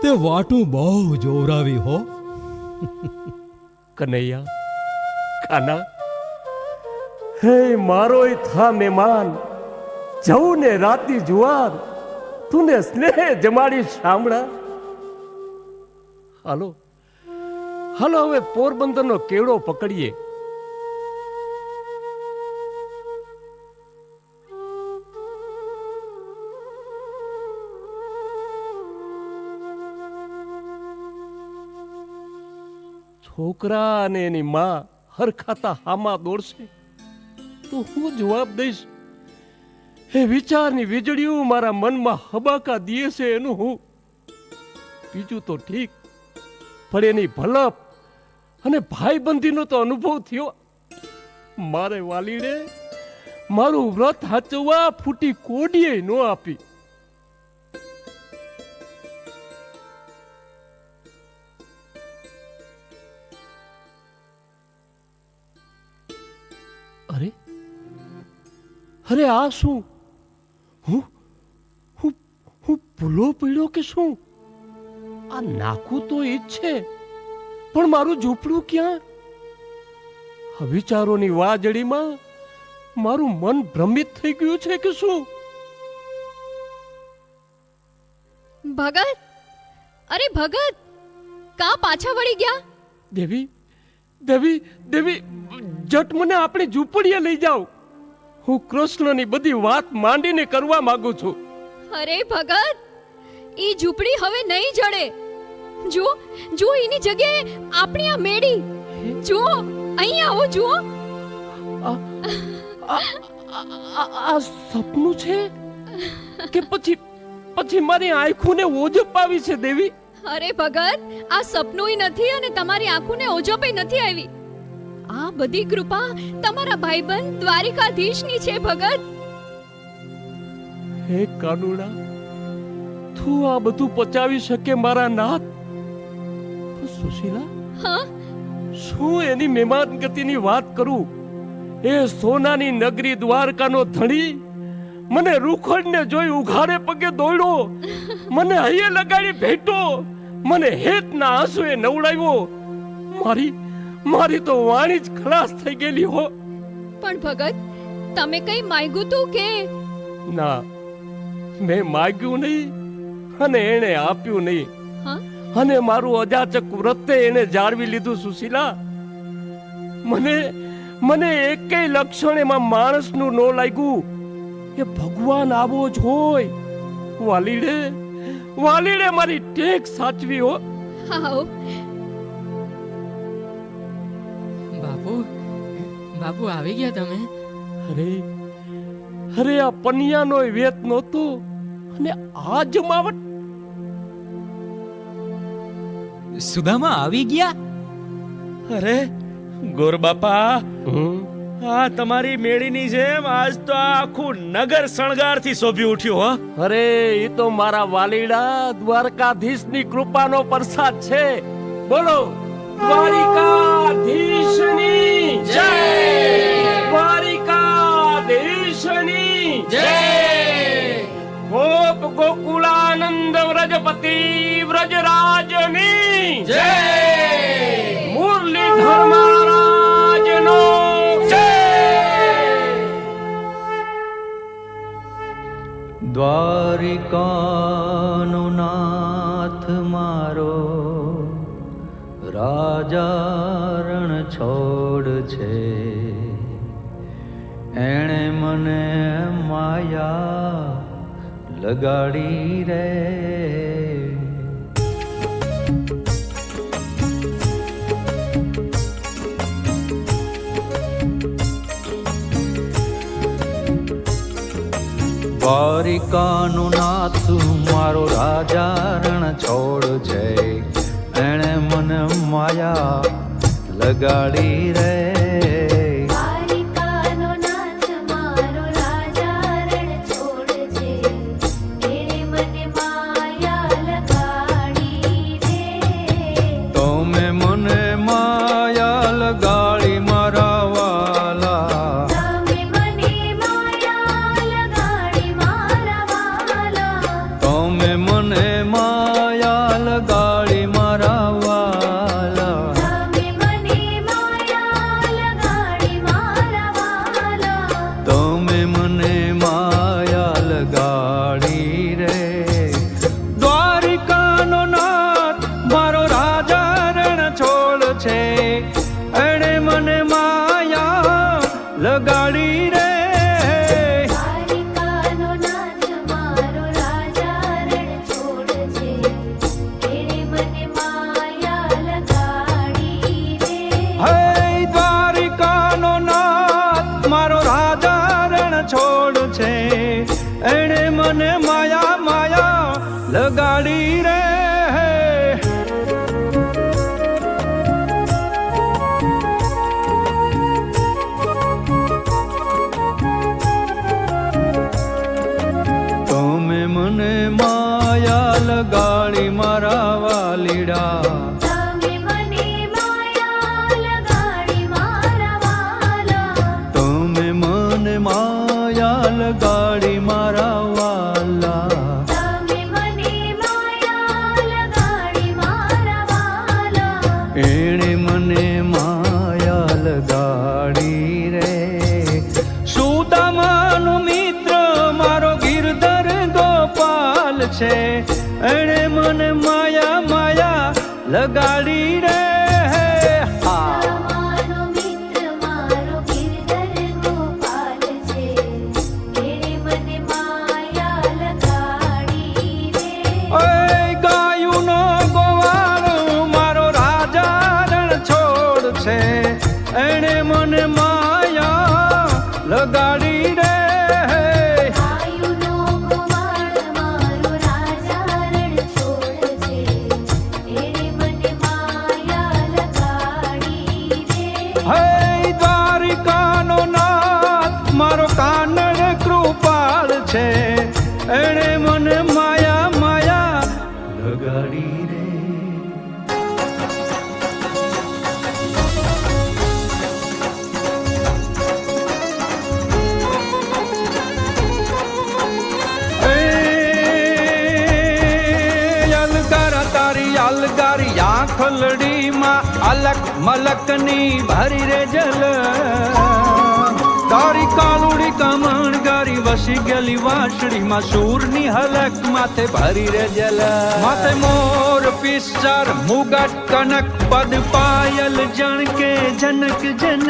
તે વાટું બહુ જોરાવી હો.
કનૈયા, કાના, હે મારોય થા મહેમાન, જવું ને રાતી જુવાર, તુને સ્નેહ જમાડી શામળા. હાલો હવે પોરબંદરનો કેવડો પકડીએ. છોકરા અને એની માં હરખાતા હામાં દોડશે તો હું જવાબ દઈશ. એ વિચારની વીજળીઓ મારા મનમાં હબાકા દીએ છે એનું હું. બીજું તો ઠીક, પણ એની ભલપ અને ભાઈબંધીનો તો અનુભવ થયો. મારે વાલીડે મારું વ્રત હાચવવા ફૂટી કોડીએ ન આપી. અરે આ શું? હું હું હું ભૂલો પડ્યો કે શું? આ નાખું તો એ જ છે, પણ મારું ઝૂંપડું ક્યાં? આ વિચારોની વાજડીમાં મારું મન ભ્રમિત થઈ ગયું છે કે શું?
ભગત, અરે ભગત, કા પાછા વળી ગયા?
દેવી દેવી દેવી, જટ મને આપણી ઝૂંપડીએ લઈ જાઓ. હું કૃષ્ણની બધી વાત માંડીને કરવા માંગુ છું.
અરે ભગત, ઈ ઝૂંપડી હવે નહીં જડે. જો જો એની જગ્યાએ આપણી આ મેડી. જો અહીં આવો, જુઓ.
આ સપનું છે કે પછી મારી આંખોને ઓજપ આવી છે દેવી?
અરે ભગત, આ સપનુંય નથી અને તમારી આંખોને ઓજપય નથી આવી. આ બધી કૃપા તમારા ભાઈબંધ દ્વારિકાધીશની છે ભગત.
હે કાનુડા, તું આ બધું પચાવી શકે મારા નાથ? સુશીલા,
હા,
શું એની મહેમાન ગતિની વાત કરું? એ સોનાની નગરી દ્વારકાનો ધણી મને રૂખડને જોઈ ઉઘાડે પગે દોડ્યો, મને હૈયે લગાડી ભેટો, મને હેતના આંસુએ નવડાવ્યો. મારી તો વાણી જ ખલાસ થઈ ગયેલી હો.
પણ ભગત, તમે કઈ માંગ્યું તું કે?
ના, મેં માંગ્યું નહીં અને એને આપ્યું નહીં. અને મારું અજાચક વ્રતે એને જાળવી લીધું. સુશીલા, મને એકેય લક્ષણ એમાં માણસનું ન લાગ્યું. એ ભગવાન આવો જ હોય. વાલીડે મારી ટેક સાચવી હો.
બાપુ આવી ગયા તમે?
અરે આ પનિયાનો વેત નહોતો અને આ જમાવટ.
સુદામા આવી ગયા?
અરે ગોર બાપા, આ તમારી મેળીની જેમ આજ તો આખું નગર શણગારથી શોભી ઉઠ્યું. હો,
અરે એ તો મારા વાલીડા દ્વારકાધીશની કૃપાનો પ્રસાદ છે. બોલો, દ્વારિકાધીશની જય! દ્વારિકાધીશની જય! ગોપ ગોકુલાનંદ વ્રજપતિ વ્રજરાજની જય! મુરલીધર મહારાજનો જય!
દ્વારિકાનો નાથ મારો રાજા રણ છોડ છે. એણે મને માયા લગાડી રે. દ્વારિકાનો નાથ મારો રાજા રણ છોડ છે. એણે મને માયા લગાડી રે.
દ્વારિકાનો નાથ મારો રાજા રણ છોડ છે. એણે મને માયા લગાડી રે.
તમે મને માયા લગાડી મારા વાલા.
તમે મને માયા લગાડી મારા વાલા.
તમે મને માયા લગાડી મારા વાલા.
તમે મને માયા લગાડી મારા વાલા.
તમે મને માયા લગાડી રે. દ્વારિકાનો નાથ મારો રાજા રણ છોડ છે. એણે મને માયા લગાડી રે.
દ્વારિકાનો નાથ મારો રાજા રણ છોડ છે. એણે મને માયા લગાડી રે.
હે દ્વારિકાનો નાથ મારો રાજા રણ છોડ છે. એણે મને માયા લગાડી રે. તમે મને માયા લગાડી મારા વાલીડા.
તમે મને માયા લગાડી મારા વાલા.
તમે મને માયા મને માયા માયા લગાડી રે
મારો મિત્ર મારો ગિરધર ગોપાલ છે એણે મને માયા લગાડી રે
ઓય ગાયું નો ગોવાળો મારો રાજા રણ છોડ છે એણે મને માયા લગાડી રે
આયુનો ગોવાળ મારો રાજા રણ છોડ છે એણે મને માયા લગાડી રે
હે દ્વારિકાનો નાથ મારો કાનડ કૃપાળ છે એણે મને માયા માયા લગાડી રે અલગારા તારી અલગારી આંખલડીમાં અલક મલકની ભરી રે જલ તારી કાલુડી કમણ ગારી વસી ગયેલી વાંસળીમાં સૂરની હલક માથે ભરી રે જલ માથે મોર પિસ્સર મુગટ કનક પદ પાયલ જણકે જનક જન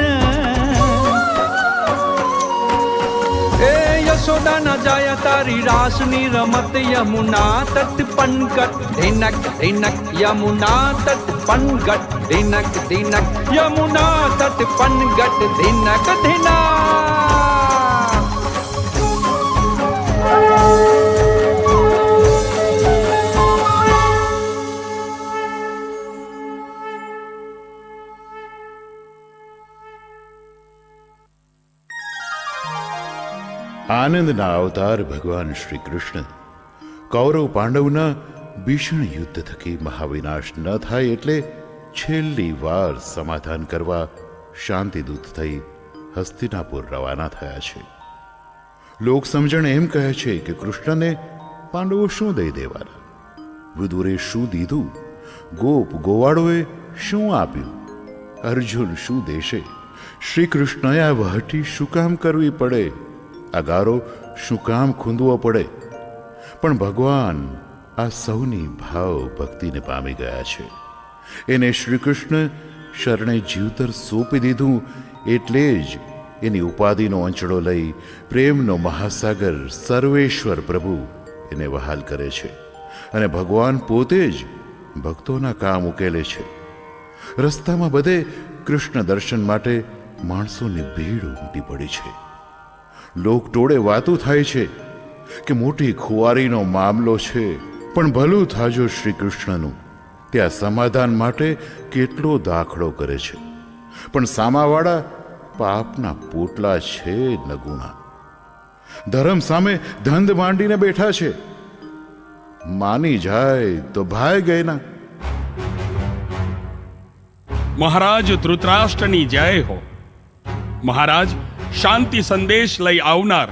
એ યશોદા ના જાય તારી રાસની રમત યમુના તટ પનગટ ધિનક ધિનક યમુના તટ પનગટ ધિનક ધિનક યમુના તટ પનગટ ધિનક ધિના
આનંદના અવતાર ભગવાન શ્રી કૃષ્ણ કૌરવ પાંડવના ભીષણ યુદ્ધ થકી મહાવિનાશ ન થાય એટલે છેલ્લી વાર સમાધાન કરવા શાંતિદૂત થઈ હસ્તિનાપુર રવાના થયા છે. લોક સમજણ એમ કહે છે કે કૃષ્ણને પાંડવો શું દઈ દેવાના, વિદુરે શું દીધું, ગોપ ગોવાળોએ શું આપ્યું, અર્જુન શું દેશે, શ્રી કૃષ્ણએ આ વહટી શું કામ કરવી પડે, અગારો શું કામ ખૂંદવો પડે. પણ ભગવાન આ સૌની ભાવ ભક્તિને પામી ગયા છે. એને શ્રી કૃષ્ણ શરણે જીવતર સોંપી દીધું એટલે જ એની ઉપાધિનો અંચળો લઈ પ્રેમનો મહાસાગર સર્વેશ્વર પ્રભુ એને વહાલ કરે છે અને ભગવાન પોતે જ ભક્તોના કામ ઉકેલે છે. રસ્તામાં બધે કૃષ્ણ દર્શન માટે માણસોની ભીડ ઉમટી પડી છે. લોકટોળે વાતો થાય છે કે મોટી ખુવારીનો મામલો છે, પણ ભલું થાજો શ્રી કૃષ્ણનું ત્યાં સમાધાન માટે કેટલો દાખલો કરે છે. પણ સામાવાળા પાપના પોટલા છે નગુણા, ધર્મ સામે ધંધ માંડીને બેઠા છે. માની જાય તો ભાઈ ગયેના.
મહારાજ ધૃતરાષ્ટ્રની જય હો. મહારાજ, શાંતિ સંદેશ લઈ આવનાર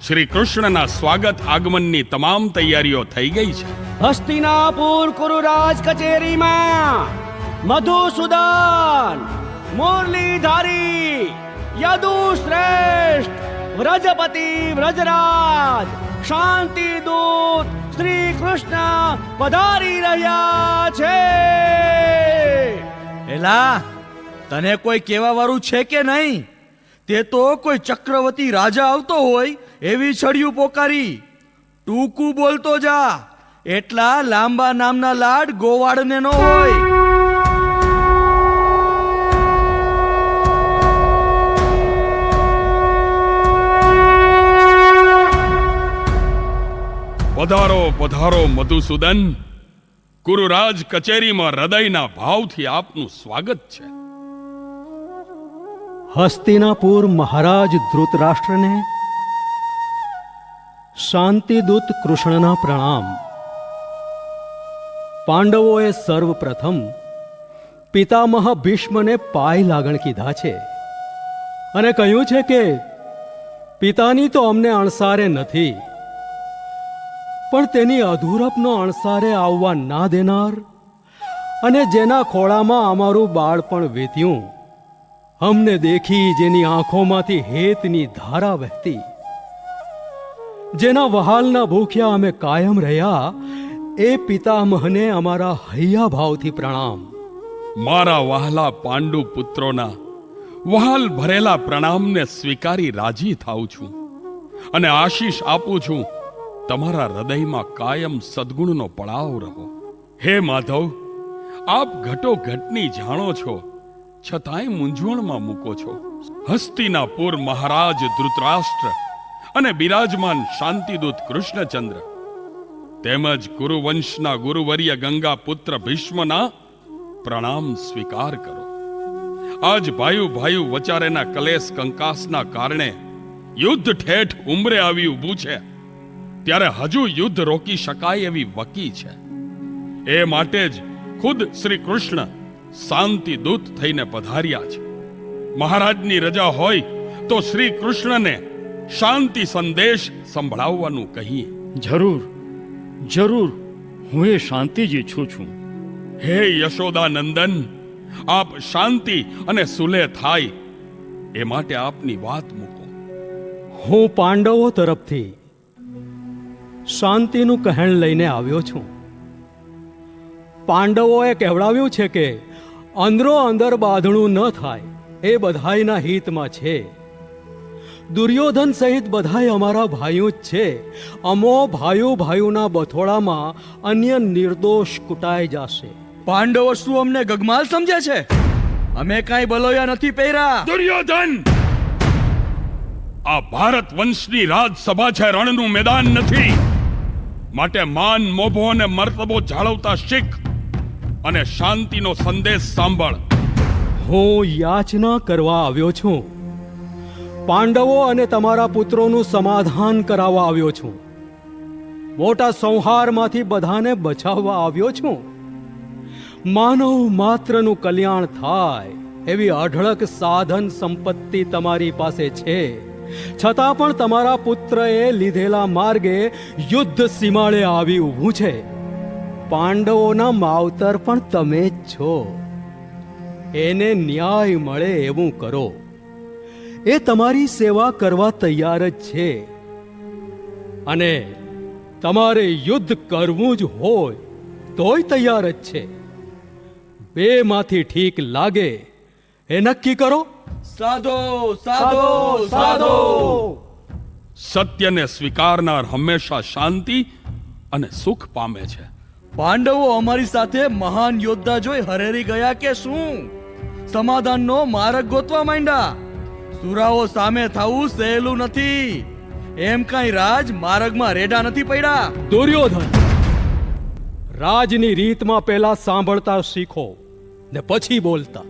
શ્રી કૃષ્ણના સ્વાગત આગમનની તમામ તૈયારીઓ થઈ ગઈ છે.
હસ્તિનાપુર કુરુરાજ કચેરીમાં મધુસૂદન, મુરલીધારી, યદુશ્રેષ્ઠ, વ્રજપતિ વ્રજરાજ, શાંતિદૂત શ્રી કૃષ્ણ પધારી રહ્યા છે.
એલા, તને કોઈ કહેવા વાળું છે કે નહીં? તે તો કોઈ ચક્રવર્તી રાજા આવતો હોય એવી છડિયું પોકારી. ટૂંકું બોલતો જા, એટલા લાંબા નામના લાડ ગોવાળને નો હોય.
પધારો પધારો મધુસૂદન. કુરુરાજ કચેરીમાં હૃદયના ભાવથી આપનું સ્વાગત છે.
હસ્તિનાપુર મહારાજ ધૃતરાષ્ટ્રને શાંતિદૂત કૃષ્ણના પ્રણામ. પાંડવોએ સર્વપ્રથમ પિતામહ ભીષ્મને પાય લાગણ કીધા છે અને કહ્યું છે કે પિતાની તો અમને અણસારે નથી, પણ તેની અધૂરપનો અણસારે આવવા ના દેનાર અને જેના ખોળામાં અમારું બાળપણ વીત્યું, અમને દેખી જેની આંખોમાંથી હેતની ધારા વહેતી, જેના વહાલના ભૂખ્યા અમે કાયમ રહ્યા, એ પિતામહને અમારા હૈયા ભાવથી પ્રણામ.
મારા વહાલા પાંડુ પુત્રોના વહાલ ભરેલા પ્રણામને સ્વીકારી રાજી થાઉં છું અને આશીષ આપું છું, તમારા હૃદયમાં કાયમ સદ્ગુણનો પડાવ રહો. હે માધવ, આપ ઘટોઘટની જાણો છો, છતાંય મૂંઝવણમાં મૂકો છો. હસ્તિનાપુર મહારાજ ધૃતરાષ્ટ્ર અને બિરાજમાન શાંતિદૂત કૃષ્ણચંદ્ર તેમજ કુરુવંશના ગુરુવર્ય ગંગા પુત્ર ભીષ્મના પ્રણામ સ્વીકાર કરો. આજ ભાયુ ભાયુ વચારેના કલેશ કંકાસના કારણે યુદ્ધ ઠેઠ ઉંબરે આવી ઊભું છે, ત્યારે હજુ યુદ્ધ રોકી શકાય એવી વકી છે. એ માટે જ ખુદ શ્રી કૃષ્ણ શાંતિ દૂત થઈને પધાર્યા છે. મહારાજની રજા હોય તો શ્રી કૃષ્ણને શાંતિ સંદેશ સંભળાવવાનું કહીએ.
જરૂર જરૂર, હું એ શાંતિ જ ઈચ્છું છું.
હે યશોદા નંદન, આપ શાંતિ અને સુલે થાય એ માટે આપની વાત મૂકો.
હું પાંડવો તરફથી શાંતિનું કહેણ લઈને આવ્યો છું. પાંડવોએ કહેવડાવ્યું છે કે અંદરો અંદર બાંધણું ન થાય એ બધાયના હિતમાં છે. દુર્યોધન સહિત બધાય અમારા ભાઈઓ જ છે. અમો ભાઈઓના બથોડામાં અન્ય નિર્દોષ કૂટાઈ જશે.
પાંડવો શું અમને ગગમાલ સમજે છે? અમે કાંઈ બલોયા નથી પહેર્યા.
દુર્યોધન, આ ભારત વંશની રાજસભા છે, રણનું મેદાન નથી. માટે માન, મોભો અને મર્તબો જાળવતા શીખ અને શાંતિનો સંદેશ સાંભળ.
હું યાચના કરવા આવ્યો છું. પાંડવો અને તમારા પુત્રોનું સમાધાન કરાવવા આવ્યો છું. મોટા સંહારમાંથી બધાને બચાવવા આવ્યો છું. માનવ માત્રનું કલ્યાણ થાય એવી અઢળક સાધન સંપત્તિ તમારી પાસે છે, છતાં પણ તમારા પુત્રએ લીધેલા માર્ગે યુદ્ધ સીમાડે આવી ઊભું છે. પાંડવોના માવતર પણ તમે જ છો. એને ન્યાય મળે એવું કરો. એ તમારી સેવા કરવા તૈયાર જ છે. અને તમારે યુદ્ધ કરવું જ હોય તોય તૈયાર જ છે. બેમાંથી ઠીક લાગે એ નક્કી કરો.
સાધો સાધો સાધો.
સત્યને સ્વીકારનાર હંમેશા શાંતિ અને સુખ પામે છે.
પાંડવો અમારી સાથે મહાન યોદ્ધા જોઈ હરેરી ગયા કે શું? સમાધાનનો માર્ગ ગોતવા માંડ્યા. સુરાઓ સામે થવું સહેલું નથી. એમ કાંઈ રાજ માર્ગમાં રેડા નથી પડ્યા.
દુર્યોધન, રાજની રીતમાં પહેલા સાંભળતા શીખો ને પછી બોલતા.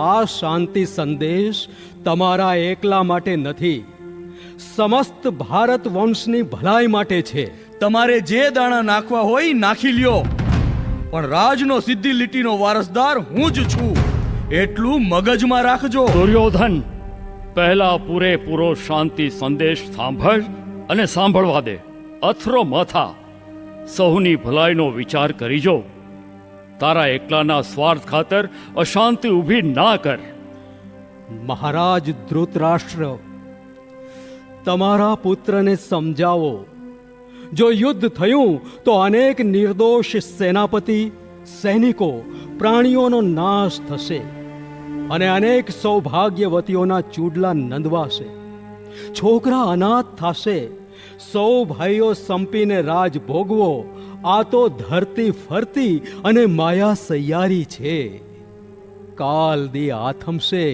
આ શાંતિ સંદેશ તમારા એકલા માટે નથી, સમસ્ત ભારત વંશની ભલાઈ માટે છે.
તમારે જે દાણા નાખવા હોય નાખી લ્યો, પણ રાજનો સિદ્ધિ લીટીનો વારસદાર હું જ છું, એટલું મગજમાં રાખજો.
દુર્યોધન, પહેલા પૂરેપૂરો શાંતિ સંદેશ સાંભળ અને સાંભળવા દે. અથરો મથા, સૌની ભલાઈનો વિચાર કરીજો. તારા એકલાના સ્વાર્થ ખાતર અશાંતિ ઊભી ના કર.
મહારાજ ધૃતરાષ્ટ્ર, તમારા પુત્રને સમજાવો. જો યુદ્ધ થયું તો અનેક નિર્દોષ સેનાપતિ, સૈનિકો, પ્રાણીઓનો નાશ થશે અને અનેક સૌભાગ્યવતીઓના ચૂડલા નંદવાશે. છોકરા અનાથ થશે. સૌ ભાઈઓ સંપીને રાજ ભોગવો. આ તો ધરતી ફરતી અને માયા સૈયારી છે. કાલ દી આથમશે.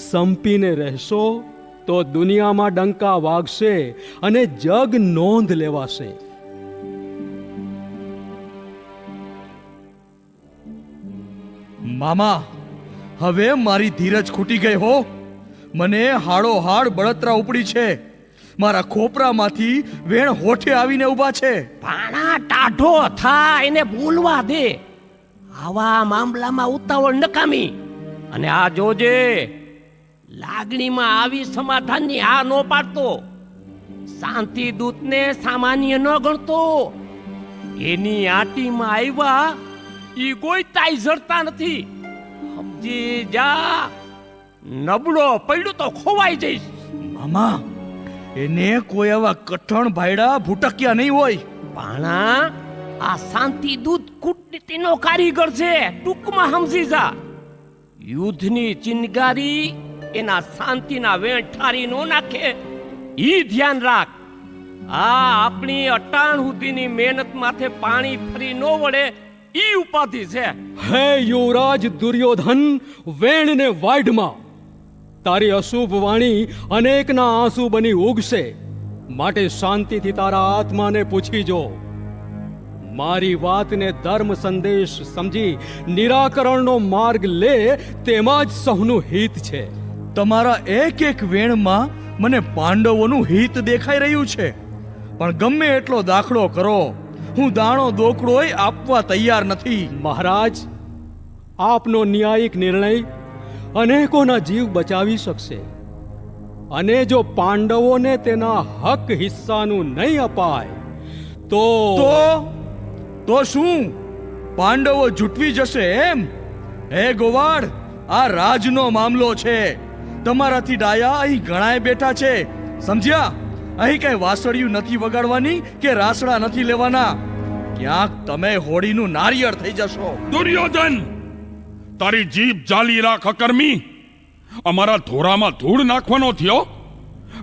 સંપીને રહેશો તો દુનિયામાં ડંકા વાગશે અને જગ નોંધ લેવાશે.
મામા, હવે મારી ધીરજ ખૂટી ગઈ હો. મને હાડો હાડ બળતરા ઉપડી છે. મારા ખોપરામાંથી વેણ હોઠે આવીને ઊભા છે.
ભાણા ટાઢો થા, એને બોલવા દે. આવા મામલામાં ઉતાવળ નકામી. અને આ જોજે, લાગણીમાં આવી સમાધાનની આ નો પાડતો. શાંતિ દૂતને સામાન્ય ન ગણતો. એની આટીમાં આવ્યા ઈ કોઈ તાઈ જડતા નથી. સમજી જા, નબળો પડ્યું તો ખોવાઈ જઈશ.
મામા, એને કોઈ આવા કઠણ ભાયડા ભૂટક્યા નહીં હોય.
ભાણા આ શાંતિ દૂત કૂટનીતિનો કારીગર છે, ટૂંકમાં સમજી જા. યુદ્ધની ચિનગારી એના શાંતિના વેણ ઠારી નો નાખે, ઈ ધ્યાન રાખ. આ આપણી અટાણ સુધીની મહેનત માથે પાણી ફરી નો વળે, ઈ ઉપાધિ છે.
હે યુવરાજ દુર્યોધન, વેણને વાઢમાં તારી અશુભ વાણી અનેકના આંસુ બની ઉગશે, માટે શાંતિથી તારા આત્માને પૂછી જો. મારી વાતને ધર્મ સંદેશ સમજી નિરાકરણનો માર્ગ લે, તેમાં જ સૌનું હિત છે.
તમારા એક એક વેણમાં મને પાંડવોનું હિત દેખાઈ રહ્યું છે, પણ ગમે એટલો દાખલો કરો, હું દાણો દોકડોય આપવા તૈયાર નથી.
મહારાજ, આપનો ન્યાયિક નિર્ણય અનેકોના જીવ બચાવી શકશે, અને જો પાંડવોને તેના હક હિસ્સાનું નહીં અપાય
તો શું પાંડવો જૂટવી જશે એમ? હે ગોવાળ, આ રાજનો મામલો છે. તમારાથી ડાયા અહીં ઘણાય બેઠા છે, સમજ્યા? અહીં કઈ વાસળિયું નથી વગાડવાની કે રાસડા નથી લેવાના. ક્યાંક તમે હોળીનું નારિયેળ થઈ જશો.
દુર્યોધન, તારી જીભ જાલી રાખ અકર્મી. અમારા ધોરામાં ધૂળ નાખવાનો થયો?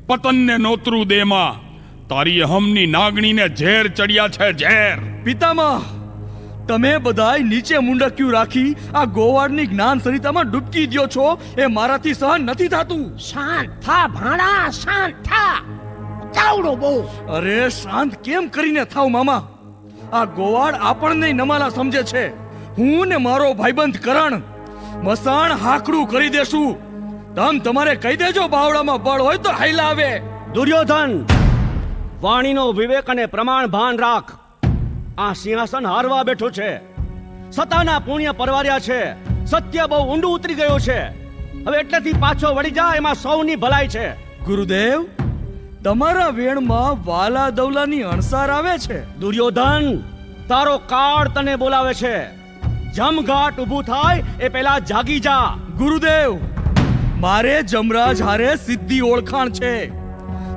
પતનને નોતરું દેમાં તારી અહમની નાગણીને ઝેર ચડ્યા છે, ઝેર.
પિતામહ, તમે બધાય નીચે મુંડક્યું રાખી આ ગોવાળની જ્ઞાન સરિતામાં ડૂબકી દ્યો છો, એ મારાથી સહન નથી થાતું.
શાંત થા ભાણા, શાંત થા. ચાવડો બહુ.
અરે શાંત કેમ કરીને થાવ મામા? આ ગોવાળ આપણને નમાલા સમજે છે. હું ને મારો ભાઈબંધ કરણ મસાણ હાકડું કરી દેશું. તમારે કહી દેજો, બાવડામાં બળ હોય તો હાઈલા આવે.
દુર્યોધન, વાણીનો વિવેક અને પ્રમાણ ભાન રાખ. આ સિંહાસન હારવા બેઠું છે, સતાના પુણ્ય પરવાર્યા છે, સત્ય બહુ ઊંડું ઉતરી ગયું છે. હવે એટલેથી પાછો વળી જા, એમાં સૌની ભલાઈ છે.
ગુરુદેવ, તમારા વેણમાં વાલા દવલાની અણસાર આવે છે.
દુર્યોધન, તારો કાળ તને બોલાવે છે. જમઘાટ ઊભું થાય એ પહેલા જાગી જા.
ગુરુદેવ, મારે જમરાજ હારે સીધી ઓળખાણ છે.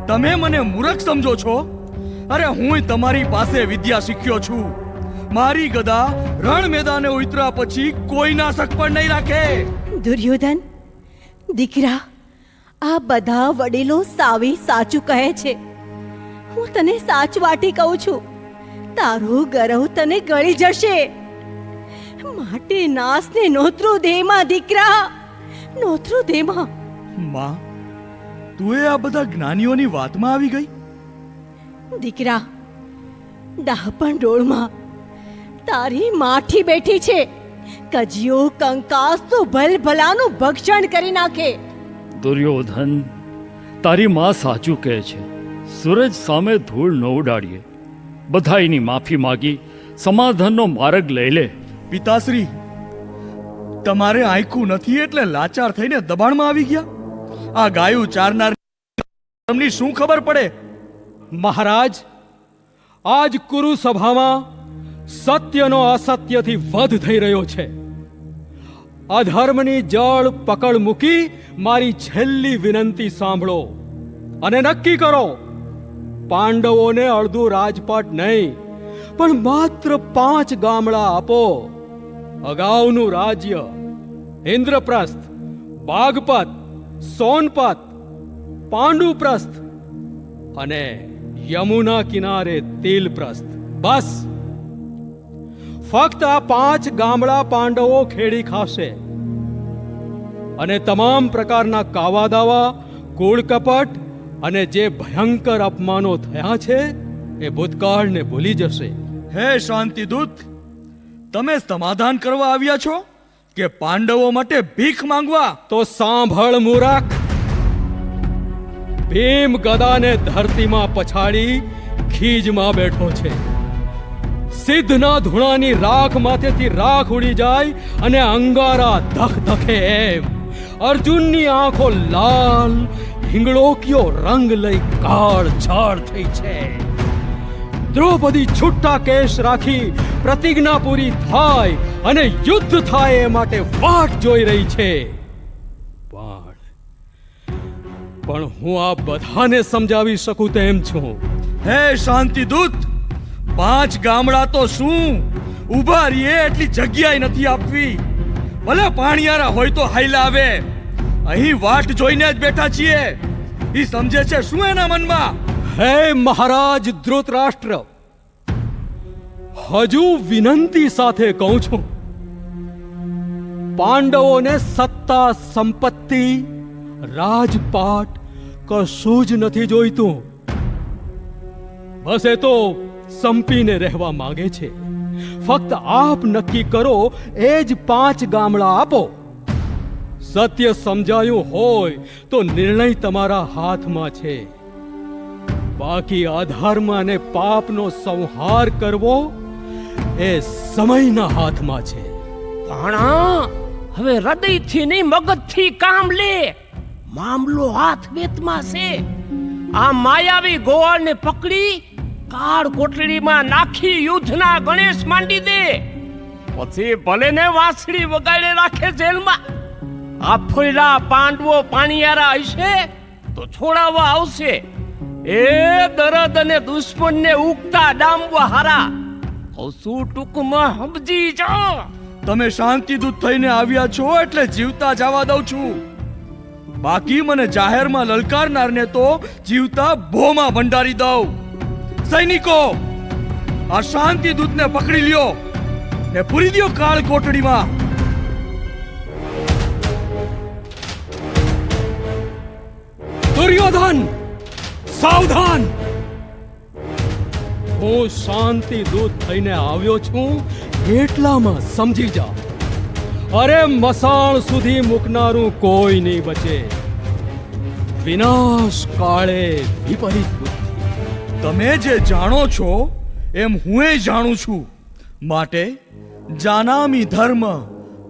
તમે મને મૂર્ખ સમજો છો? અરે હું તમારી પાસે વિદ્યા શીખ્યો છું. મારી ગદા રણ મેદાને ઉતર્યા પછી કોઈના શક પણ નહીં રાખે.
દુર્યોધન દીકરા, આ બધા વડીલો સાવી સાચું કહે છે. હું તને સાચવાટી કહું છું, તારું ગરવ તને ગળી જશે. માટે નાસને નોતરું દેમાં દીકરા, નોતરું દેમાં.
માં, તું આ બધા જ્ઞાનીઓની વાતમાં આવી ગઈ?
દીકરા, ડાહપણ ડોળમાં તારી માઠી બેઠી છે. કજિયો કંકાસ તો ભલભલાનું ભક્ષણ કરી નાખે.
દુર્યોધન, તારી માં સાચું કહે છે. સૂરજ સામે ધૂળ ન ઉડાડીએ. બધાયની માફી માગી સમાધાનનો માર્ગ લઈ લે.
પિતાશ્રી, તમારે આંખું નથી એટલે લાચાર થઈને દબાણમાં આવી ગયા? આ ગાયું ચારનાર તમને શું ખબર પડે?
મહારાજ, આજ કુરુ સભામાં સત્યનો અસત્યથી વધ થઈ રહ્યો છે. અધર્મની જળ પકડ મૂકી મારી છેલ્લી વિનંતી સાંભળો અને નક્કી કરો. પાંડવોને અડધું રાજપાટ નહીં, પણ માત્ર 5 ગામડા આપો. અગાઉનું રાજ્ય ઇન્દ્રપ્રસ્થ, બાગપત, સોનપત, પાંડુપ્રસ્થ અને યમુના કિનારે તિલપ્રસ્થ. બસ ફક્ત આ 5 ગામડા પાંડવો ખેડી ખાશે, અને તમામ પ્રકારના કાવા દાવા, કૂળ કપટ અને જે ભયંકર અપમાનો થયા છે એ ભૂતકાળને ભૂલી જશે.
હે શાંતિદૂત, તમે સમાધાન કરવા આવ્યા છો કે પાંડવો માટે ભીખ માંગવા?
તો સાંભળ મૂરખ, ભીમ ગદાને ધરતીમાં પછાડી ખીજમાં બેઠો છે. સિદ્ધના ધૂણાની રાખ માથેથી રાખ ઉડી જાય અને અંગારા ધક ધકે એમ અર્જુનની આંખો લાલ હિંગળોકીઓ રંગ લઈ કાળ ઝાડ થઈ છે. દ્રૌપદી છૂટા કેશ રાખી પ્રતિજ્ઞા પૂરી થાય અને યુદ્ધ થાય એ માટે વાટ જોઈ રહી છે. પણ હું આ બધાને સમજાવી શકું તેમ છું.
હે શાંતિદૂત, 5 ગામડા તો શું ઊભા રહીએ એટલી જગ્યાએ નથી આપવી. ભલે પાણીયારા હોય તો હાઈલા આવે. અહીં વાટ જોઈને જ બેઠા છીએ. ઈ સમજે છે શું એના મનમાં?
હે મહારાજ ધૃતરાષ્ટ્ર, હજુ વિનંતી સાથે કહું છું, પાંડવોને સત્તા સંપત્તિ રાજપાટ કશું જ નથી જોઈતું. બસ એ તો સંપીને રહેવા માંગે છે. ફક્ત આપ નક્કી કરો એ જ 5 ગામડા આપો. સત્ય સમજાયું હોય તો નિર્ણય તમારા હાથમાં છે. બાકી અધર્મ અને પાપનો સંહાર કરવો એ સમયના હાથમાં છે.
ભાણા, હવે હૃદયથી નહીં મગજથી કામ લે. મામલો હાથ વેતમાં છે. આ માયાવી ગોવાળને પકડી કાળ કોટડીમાં નાખી યુદ્ધના ગણેશ માંડી દે. પછી ભલે ને વાંસળી વગાડે રાખે જેલમાં. આ ફોયલા પાંડવો પાણીયારા હશે તો છોડાવવા આવશે. એ દરદ અને દુશ્મનને ઉગતા ડામવા હારા. શું ટૂંકમાં સમજી જા.
તમે શાંતિદૂત થઈને આવ્યા છો એટલે જીવતા જવા દઉં છું. બાકી મને જાહેરમાં લલકારનારને તો જીવતા ભોમાં ભંડારી દઉં. સૈનિકો, આ શાંતિદૂતને પકડી લ્યો ને પૂરી દ્યો કાળ કોટડીમાં.
દુર્યોધન, સાવધાન! હું શાંતિ દૂત થઈને આવ્યો છું એટલામાં સમજી જા. અરે મસાણ સુધી મૂકનારું કોઈ નહીં બચે. વિનાશ કાળે વિપરીત બુદ્ધિ.
તમે જે જાણો છો એમ હું જાણું છું. માટે જાનામી ધર્મ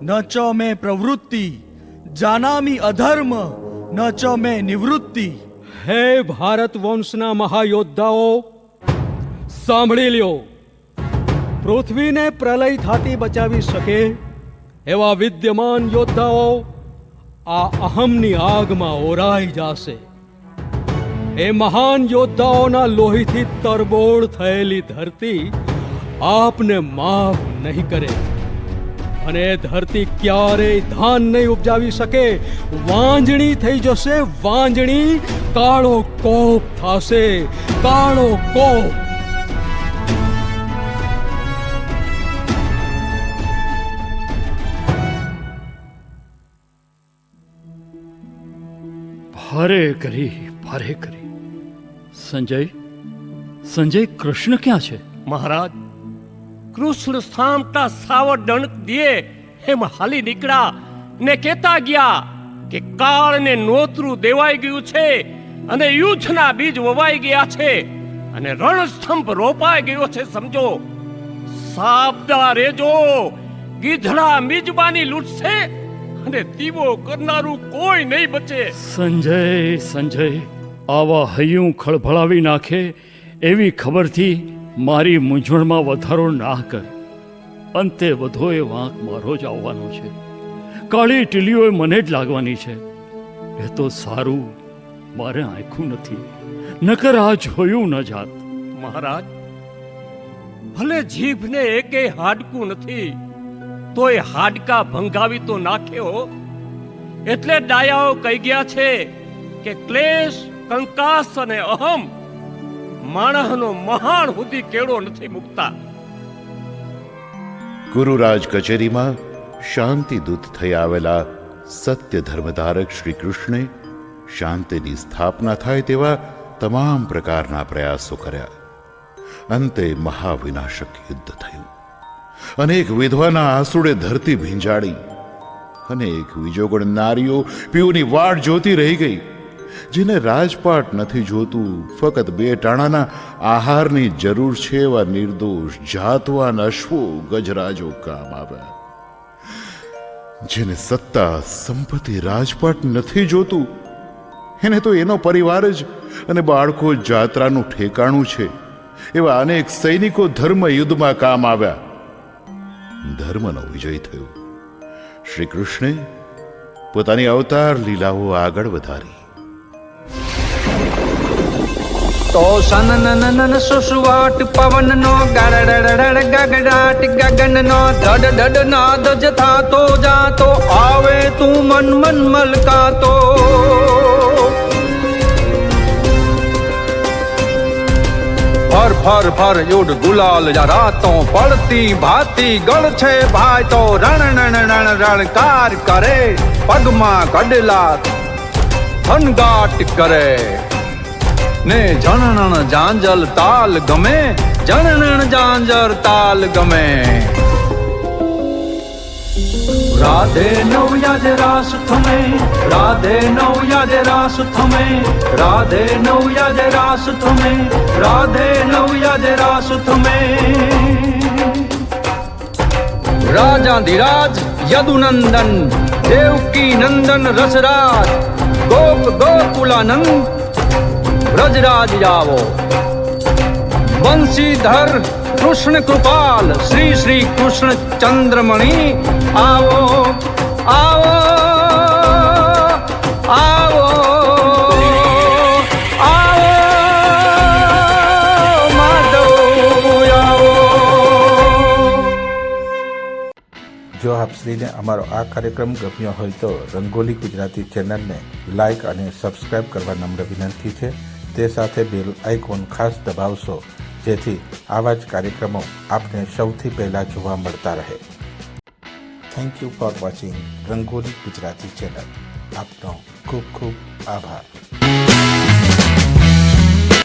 ન ચ મે પ્રવૃત્તિ, જાનામી અધર્મ ન ચ મે નિવૃત્તિ.
હે ભારત વંશના મહાયોદ્ધાઓ, સાંભળી લ્યો. પૃથ્વીને પ્રલય થાતી બચાવી શકે એવા વિદ્યમાન યોદ્ધાઓ આ અહમની આગમાં ઓરાઈ જશે. એ મહાન યોદ્ધાઓના લોહીથી તરબોળ થયેલી ધરતી આપને માફ નહીં કરે. અને એ ધરતી ક્યારેય ધાન નહીં ઉપજાવી શકે. વાંજણી થઈ જશે, વાંજણી. કાળો કોપ થશે, કાળો કોપ.
ભારે કરી. સંજય, કૃષ્ણ ક્યાં છે?
મહારાજ, કૃષ્ણ સામટા સાવર દણક દે એમ હાલી નીકળ્યા ને કહેતા ગયા કે કાળને નોતરું દેવાઈ ગયું છે અને યુદ્ધના બીજ વવાઈ ગયા છે અને રણસ્તંભ રોપાઈ ગયો છે. સમજો, સાબદા રેજો. ગીધડા મિજબાની લૂટશે અને દીવો કરનારું કોઈ નહીં બચે.
સંજય, આવા હૈયું ખળભળાવી નાખે એવી ખબરથી મારી મૂંઝવણમાં વધારો ના કર. અંતે વધુ એ વાંક મારો જ આવવાનો છે. કાળી ટીલીઓ મને જ લાગવાની છે. એ તો સારું મારે આંખું નથી, નકર આ જોયું ન જાત.
મહારાજ, ભલે જીભને એકેય હાડકું નથી તોય હાડકા ભંગાવી તો નાખ્યો. એટલે ડાયાઓ કહી ગયા છે કે ક્લેશ, કંકાસ અને અહમ માણસનો મહાન સુધી કેળો નથી મૂકતા.
ગુરુરાજ કચેરીમાં શાંતિદૂત થઈ આવેલા સત્ય ધર્મધારક શ્રી કૃષ્ણે શાંતિની સ્થાપના થાય તેવા તમામ પ્રકારના પ્રયાસો કર્યા. અંતે મહાવિનાશક યુદ્ધ થયું. અનેક વિધવાના આંસુડે ધરતી ભીંજાડી. અનેક વિજોગણ નારીઓ પીઓની વાટ જોતી રહી ગઈ. જેને રાજપાટ નથી જોતું, ફક્ત 2 ટાણાના આહારની જરૂર છે એવા નિર્દોષ જાતવાન અશ્વો ગજરાજો કામ આવ્યા. જેને સત્તા સંપત્તિ રાજપાટ નથી જોતું, એને તો એનો પરિવાર જ અને બાળકો જાત્રાનું ઠેકાણું છે એવા અનેક સૈનિકો ધર્મ યુદ્ધમાં કામ આવ્યા. ધર્મનો વિજય થયો. શ્રી કૃષ્ણે પોતાની અવતાર લીલાઓ આગળ વધારી.
તો સનનનનન સુસવાટ પવનનો ગડડડડ ગગડાટ ગગનનો ધડ ધડ નાદ જ થાતો જાતો આવે તું મન મન મલકાતો ફર ફર ફર યુડ ગુલાલ જા રાતો પડતી ભાતી ગળ છે ભાઈ તો રણ રણ રણ રણકાર કરે પગમાં કડલા થનગાટ કરે ને જણણ જાંજલ તાલ ગમે જણણ જાંજર તાલ ગમે રાધે નવયાજ રાસ થમે રાધે નવયાજ રાસ થમે રાધે નવયાજ રાસ થમે રાધે નવયાજ રાસ થમે રાજાધિરાજ યદુનંદન દેવકી નંદન રસરાજ ગોપ ગોકુલાનંદ ब्रजराज जावो बंशीधर कृष्ण कृपाल श्री श्री कृष्ण चंद्रमणि आवो आवो आवो आवो माधव आवो।
જો આપશ્રીને અમારો આ કાર્યક્રમ ગમ્યો હોય તો રંગોલી ગુજરાતી ચેનલને લાઇક અને સબસ્ક્રાઇબ કરવા નમ્ર વિનંતી છે. તે સાથે બેલ આઇકોન ખાસ દબાવશો જેથી આવા જ કાર્યક્રમો આપને સૌથી પહેલા જોવા મળતા રહે. Thank you for watching rangoli Gujarati channel. આપનો ખૂબ ખૂબ આભાર.